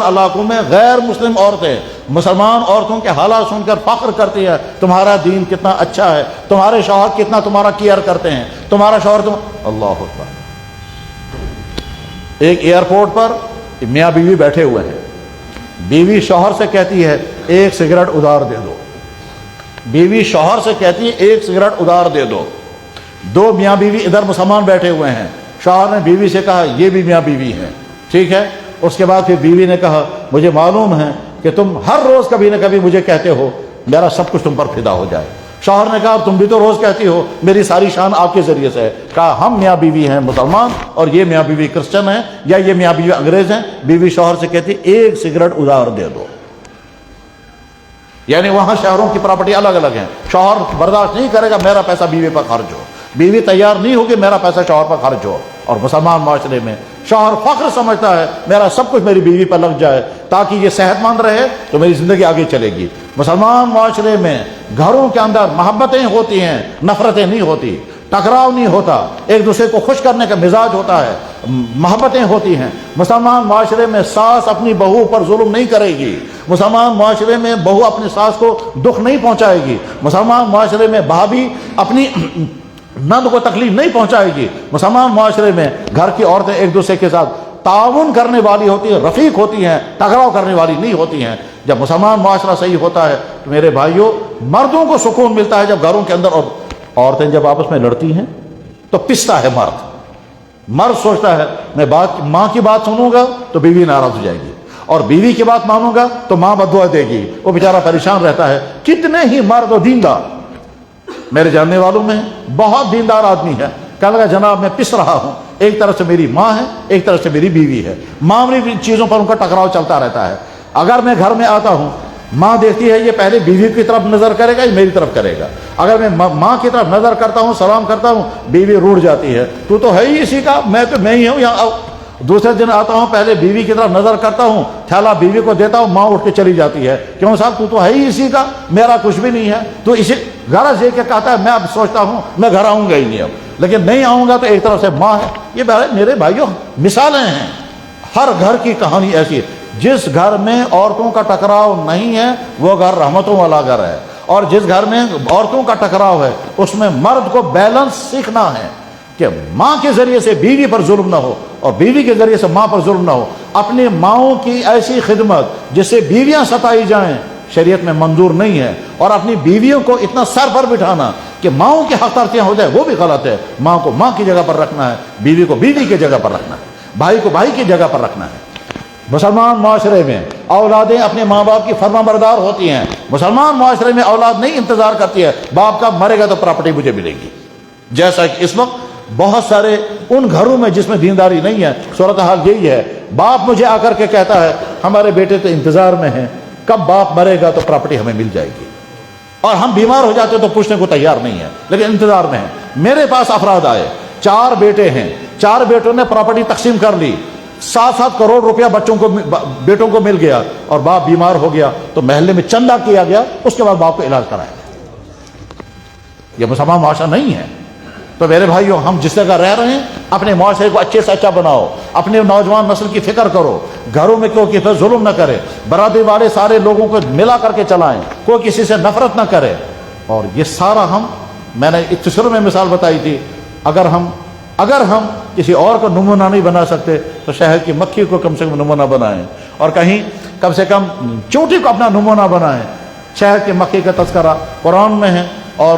علاقوں میں غیر مسلم عورتیں مسلمان عورتوں کے حالات سن کر فخر کرتی ہیں، تمہارا دین کتنا اچھا ہے، تمہارے شوہر کتنا تمہارا کیئر کرتے ہیں، تمہارا شوہر اللہ اکبر۔ ایک ایئرپورٹ پر میاں بیوی بیٹھے ہوئے ہیں، بیوی شوہر سے کہتی ہے ایک سگریٹ ادھار دے دو، بیوی شوہر سے کہتی ہے ایک سگریٹ ادھار دے دو۔ دو میاں بیوی ادھر مسلمان بیٹھے ہوئے ہیں، شوہر نے بیوی سے کہا یہ بھی میاں بیوی ہیں، ٹھیک ہے۔ اس کے بعد پھر بیوی نے کہا مجھے معلوم ہے کہ تم ہر روز کبھی نہ کبھی مجھے کہتے ہو میرا سب کچھ تم پر فدا ہو جائے۔ شوہر نے کہا تم بھی تو روز کہتی ہو میری ساری شان آپ کے ذریعے سے ہے۔ کہا ہم میاں بیوی ہیں مسلمان اور یہ میاں بیوی کرسچن ہیں یا یہ میاں بیوی انگریز ہیں۔ بیوی شوہر سے کہتی ایک سگریٹ ادھار دے دو، یعنی وہاں شوہروں کی پراپرٹی الگ الگ ہیں۔ شوہر برداشت نہیں کرے گا میرا پیسہ بیوی پر خرچ ہو، بیوی تیار نہیں ہوگی میرا پیسہ شوہر پر خرچ ہو۔ اور مسلمان معاشرے میں شوہر فخر سمجھتا ہے میرا سب کچھ میری بیوی پر لگ جائے تاکہ یہ صحت مند رہے تو میری زندگی آگے چلے گی۔ مسلمان معاشرے میں گھروں کے اندر محبتیں ہوتی ہیں، نفرتیں نہیں ہوتی، ٹکراؤ نہیں ہوتا، ایک دوسرے کو خوش کرنے کا مزاج ہوتا ہے، محبتیں ہوتی ہیں۔ مسلمان معاشرے میں ساس اپنی بہو پر ظلم نہیں کرے گی، مسلمان معاشرے میں بہو اپنی ساس کو دکھ نہیں پہنچائے گی، مسلمان معاشرے میں بھابھی اپنی نند کو تکلیف نہیں پہنچائے گی۔ مسلمان معاشرے میں گھر کی عورتیں ایک دوسرے کے ساتھ تعاون کرنے والی ہوتی ہیں، رفیق ہوتی ہیں، ٹکراؤ کرنے والی نہیں ہوتی ہیں۔ جب مسلمان معاشرہ صحیح ہوتا ہے تو میرے بھائیوں مردوں کو سکون ملتا ہے جب گھروں کے اندر، اور عورتیں جب آپس میں لڑتی ہیں تو پستا ہے مرد سوچتا ہے میں ماں کی بات سنوں گا تو بیوی ناراض ہو جائے گی، اور بیوی کی بات مانوں گا تو ماں بددعا دے گی، وہ بیچارہ پریشان رہتا ہے۔ کتنے ہی مرد و دیندار میرے جاننے والوں میں بہت دیندار آدمی ہے، کہنے لگا جناب میں پس رہا ہوں، ایک طرف سے میری ماں ہے ایک طرف سے میری بیوی ہے، معاملے چیزوں پر ان کا ٹکراؤ چلتا رہتا ہے۔ اگر میں گھر میں آتا ہوں ماں دیکھتی ہے یہ پہلے بیوی کی طرف نظر کرے گا یا میری طرف کرے گا، اگر میں ماں کی طرف نظر کرتا ہوں سلام کرتا ہوں بیوی روٹھ جاتی ہے، تو ہے ہی اسی کا، میں ہی ہوں یہاں۔ دوسرے دن آتا ہوں پہلے بیوی کی طرف نظر کرتا ہوں، تھیلا بیوی کو دیتا ہوں، ماں اٹھ کے چلی جاتی ہے، کیوں صاحب تو ہے ہی اسی کا، میرا کچھ بھی نہیں ہے، تو اسی غرض یہ کہ کہتا ہے میں اب سوچتا ہوں میں گھر آؤں گا ہی نہیں اب، لیکن نہیں آؤں گا تو ایک طرف سے ماں ہے۔ یہ میرے بھائیوں مثالیں ہیں، ہر گھر کی کہانی ایسی ہے۔ جس گھر میں عورتوں کا ٹکراؤ نہیں ہے وہ گھر رحمتوں والا گھر ہے، اور جس گھر میں عورتوں کا ٹکراؤ ہے اس میں مرد کو بیلنس سیکھنا ہے کہ ماں کے ذریعے سے بیوی پر ظلم نہ ہو اور بیوی کے ذریعے سے ماں پر ظلم نہ ہو۔ اپنی ماؤں کی ایسی خدمت جس سے بیویاں ستائی جائیں شریعت میں منظور نہیں ہے، اور اپنی بیویوں کو اتنا سر پر بٹھانا کہ ماؤں کی حق ترقیاں ہو جائے وہ بھی غلط ہے۔ ماں کو ماں کی جگہ پر رکھنا ہے، بیوی کو بیوی کی جگہ پر رکھنا ہے، بھائی کو بھائی کی جگہ پر رکھنا ہے۔ مسلمان معاشرے میں اولادیں اپنے ماں باپ کی فرما بردار ہوتی ہیں، مسلمان معاشرے میں اولاد نہیں انتظار کرتی ہے باپ کا مرے گا تو پراپرٹی مجھے ملے گی، جیسا کہ اس وقت بہت سارے ان گھروں میں جس میں دینداری نہیں ہے صورتحال یہی ہے۔ باپ مجھے آ کر کے کہتا ہے ہمارے بیٹے تو انتظار میں ہیں کب باپ مرے گا تو پراپرٹی ہمیں مل جائے گی، اور ہم بیمار ہو جاتے تو پوچھنے کو تیار نہیں ہے لیکن انتظار میں ہیں۔ میرے پاس افراد آئے، 4 بیٹے ہیں، 4 بیٹوں نے پراپرٹی تقسیم کر لی، 7-7 کروڑ روپیہ بیٹوں کو مل گیا، اور باپ بیمار ہو گیا تو محلے میں چندہ کیا گیا، اس کے بعد باپ کو علاج کرایا گیا۔ یہ مسلمان معاشرہ نہیں ہے۔ تو میرے بھائیوں ہم جس جگہ رہ رہے ہیں اپنے معاشرے کو اچھے سے اچھا بناؤ، اپنے نوجوان نسل کی فکر کرو، گھروں میں کوئی کسی پر ظلم نہ کرے، برادری والے سارے لوگوں کو ملا کر کے چلائیں، کوئی کسی سے نفرت نہ کرے۔ اور یہ سارا میں نے شروع میں مثال بتائی تھی، اگر ہم کسی اور کو نمونہ نہیں بنا سکتے تو شہد کی مکھی کو کم سے کم نمونہ بنائیں، اور کہیں کم سے کم چونٹی کو اپنا نمونہ بنائیں۔ شہد کی مکھی کا تذکرہ قرآن میں ہے اور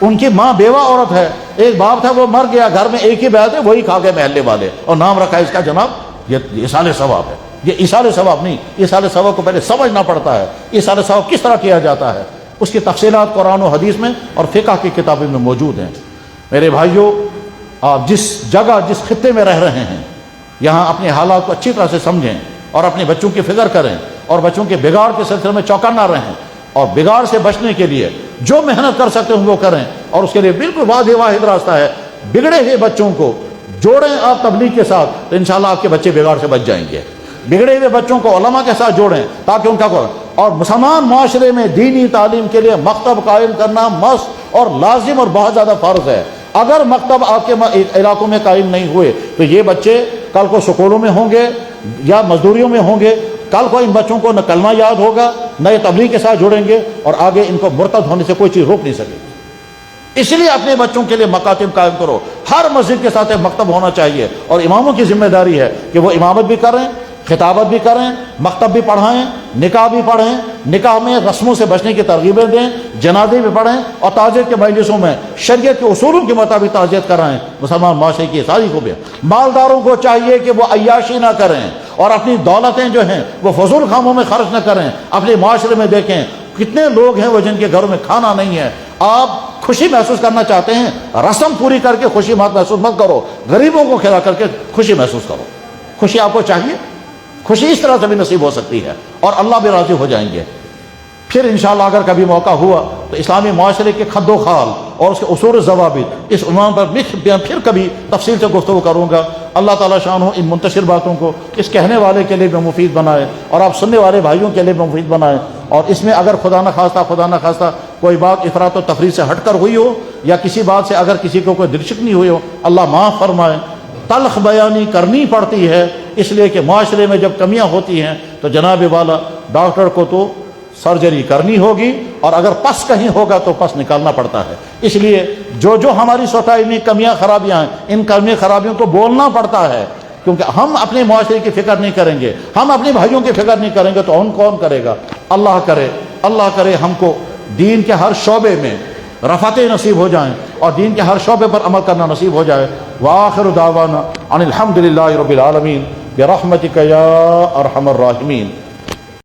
ان کی ماں بیوہ عورت ہے، ایک باپ تھا وہ مر گیا، گھر میں ایک ہی بیعت ہے، وہی کھا گئے محلے والے، اور نام رکھا ہے اس کا جناب یہ ایصال ثواب ہے۔ یہ ایصال ثواب نہیں، ایصال ثواب کو پہلے سمجھنا پڑتا ہے، ایصال ثواب کس طرح کیا جاتا ہے، اس کی تفصیلات قرآن و حدیث میں اور فقہ کی کتابوں میں موجود ہیں۔ میرے بھائیوں، آپ جس جگہ جس خطے میں رہ رہے ہیں یہاں اپنے حالات کو اچھی طرح سے سمجھیں اور اپنے بچوں کی فکر کریں اور بچوں کے بگاڑ کے سلسلے میں چوکنا رہیں، اور بگاڑ سے بچنے کے لیے جو محنت کر سکتے ہیں وہ کریں، اور اس کے لیے بالکل واضح واحد راستہ ہے، بگڑے ہوئے بچوں کو جوڑیں آپ تبلیغ کے ساتھ تو انشاءاللہ آپ کے بچے بگاڑ سے بچ جائیں گے۔ بگڑے ہوئے بچوں کو علماء کے ساتھ جوڑیں تاکہ ان کا اور مسلمان معاشرے میں دینی تعلیم کے لیے مکتب قائم کرنا مست اور لازم اور بہت زیادہ فرض ہے۔ اگر مکتب آپ کے علاقوں میں قائم نہیں ہوئے تو یہ بچے کل کو سکولوں میں ہوں گے یا مزدوریوں میں ہوں گے، کل کو ان بچوں کو نہ کلمہ یاد ہوگا نہ یہ تبلیغ کے ساتھ جڑیں گے، اور آگے ان کو مرتد ہونے سے کوئی چیز روک نہیں سکے گی۔ اس لیے اپنے بچوں کے لیے مکاتب قائم کرو، ہر مسجد کے ساتھ ایک مکتب ہونا چاہیے، اور اماموں کی ذمہ داری ہے کہ وہ امامت بھی کریں، خطابت بھی کریں، مکتب بھی پڑھائیں، نکاح بھی پڑھیں، نکاح میں رسموں سے بچنے کی ترغیبیں دیں، جنازے بھی پڑھیں، اور تعزیت کے مجلسوں میں شریعت کے اصولوں کے مطابق تعزیت کرائیں۔ مسلمان معاشرے کی ساری خوبیاں، مالداروں کو چاہیے کہ وہ عیاشی نہ کریں اور اپنی دولتیں جو ہیں وہ فضول کاموں میں خرچ نہ کریں۔ اپنے معاشرے میں دیکھیں کتنے لوگ ہیں وہ جن کے گھروں میں کھانا نہیں ہے، آپ خوشی محسوس کرنا چاہتے ہیں، رسم پوری کر کے خوشی محسوس مت کرو، غریبوں کو کھلا کر کے خوشی محسوس کرو۔ خوشی آپ کو چاہیے، خوشی اس طرح سے بھی نصیب ہو سکتی ہے اور اللہ بھی راضی ہو جائیں گے۔ پھر انشاءاللہ اگر کبھی موقع ہوا تو اسلامی معاشرے کے خد و خال اور اس کے اصول و ضوابط اس عنوان پر پھر کبھی تفصیل سے گفتگو کروں گا۔ اللہ تعالیٰ شان ہو ان منتشر باتوں کو اس کہنے والے کے لیے بھی مفید بنائے اور آپ سننے والے بھائیوں کے لیے بھی مفید بنائے، اور اس میں اگر خدا نہ خواستہ کوئی بات افراط و تفریط سے ہٹ کر ہوئی ہو یا کسی بات سے اگر کسی کو کوئی دلچسپی ہوئی ہو، اللہ معاف فرمائے۔ تلخ بیانی کرنی پڑتی ہے اس لیے کہ معاشرے میں جب کمیاں ہوتی ہیں تو جناب والا ڈاکٹر کو تو سرجری کرنی ہوگی، اور اگر پس کہیں ہوگا تو پس نکالنا پڑتا ہے۔ اس لیے جو ہماری سوسائٹی میں کمیاں خرابیاں ہیں ان کمیاں خرابیوں کو بولنا پڑتا ہے، کیونکہ ہم اپنے معاشرے کی فکر نہیں کریں گے، ہم اپنے بھائیوں کی فکر نہیں کریں گے تو کون کرے گا؟ اللہ کرے ہم کو دین کے ہر شعبے میں رفعتیں نصیب ہو جائیں اور دین کے ہر شعبے پر عمل کرنا نصیب ہو جائے۔ وآخر دعوانا ان الحمد للہ رب العالمین برحمتک یا ارحم الراحمین۔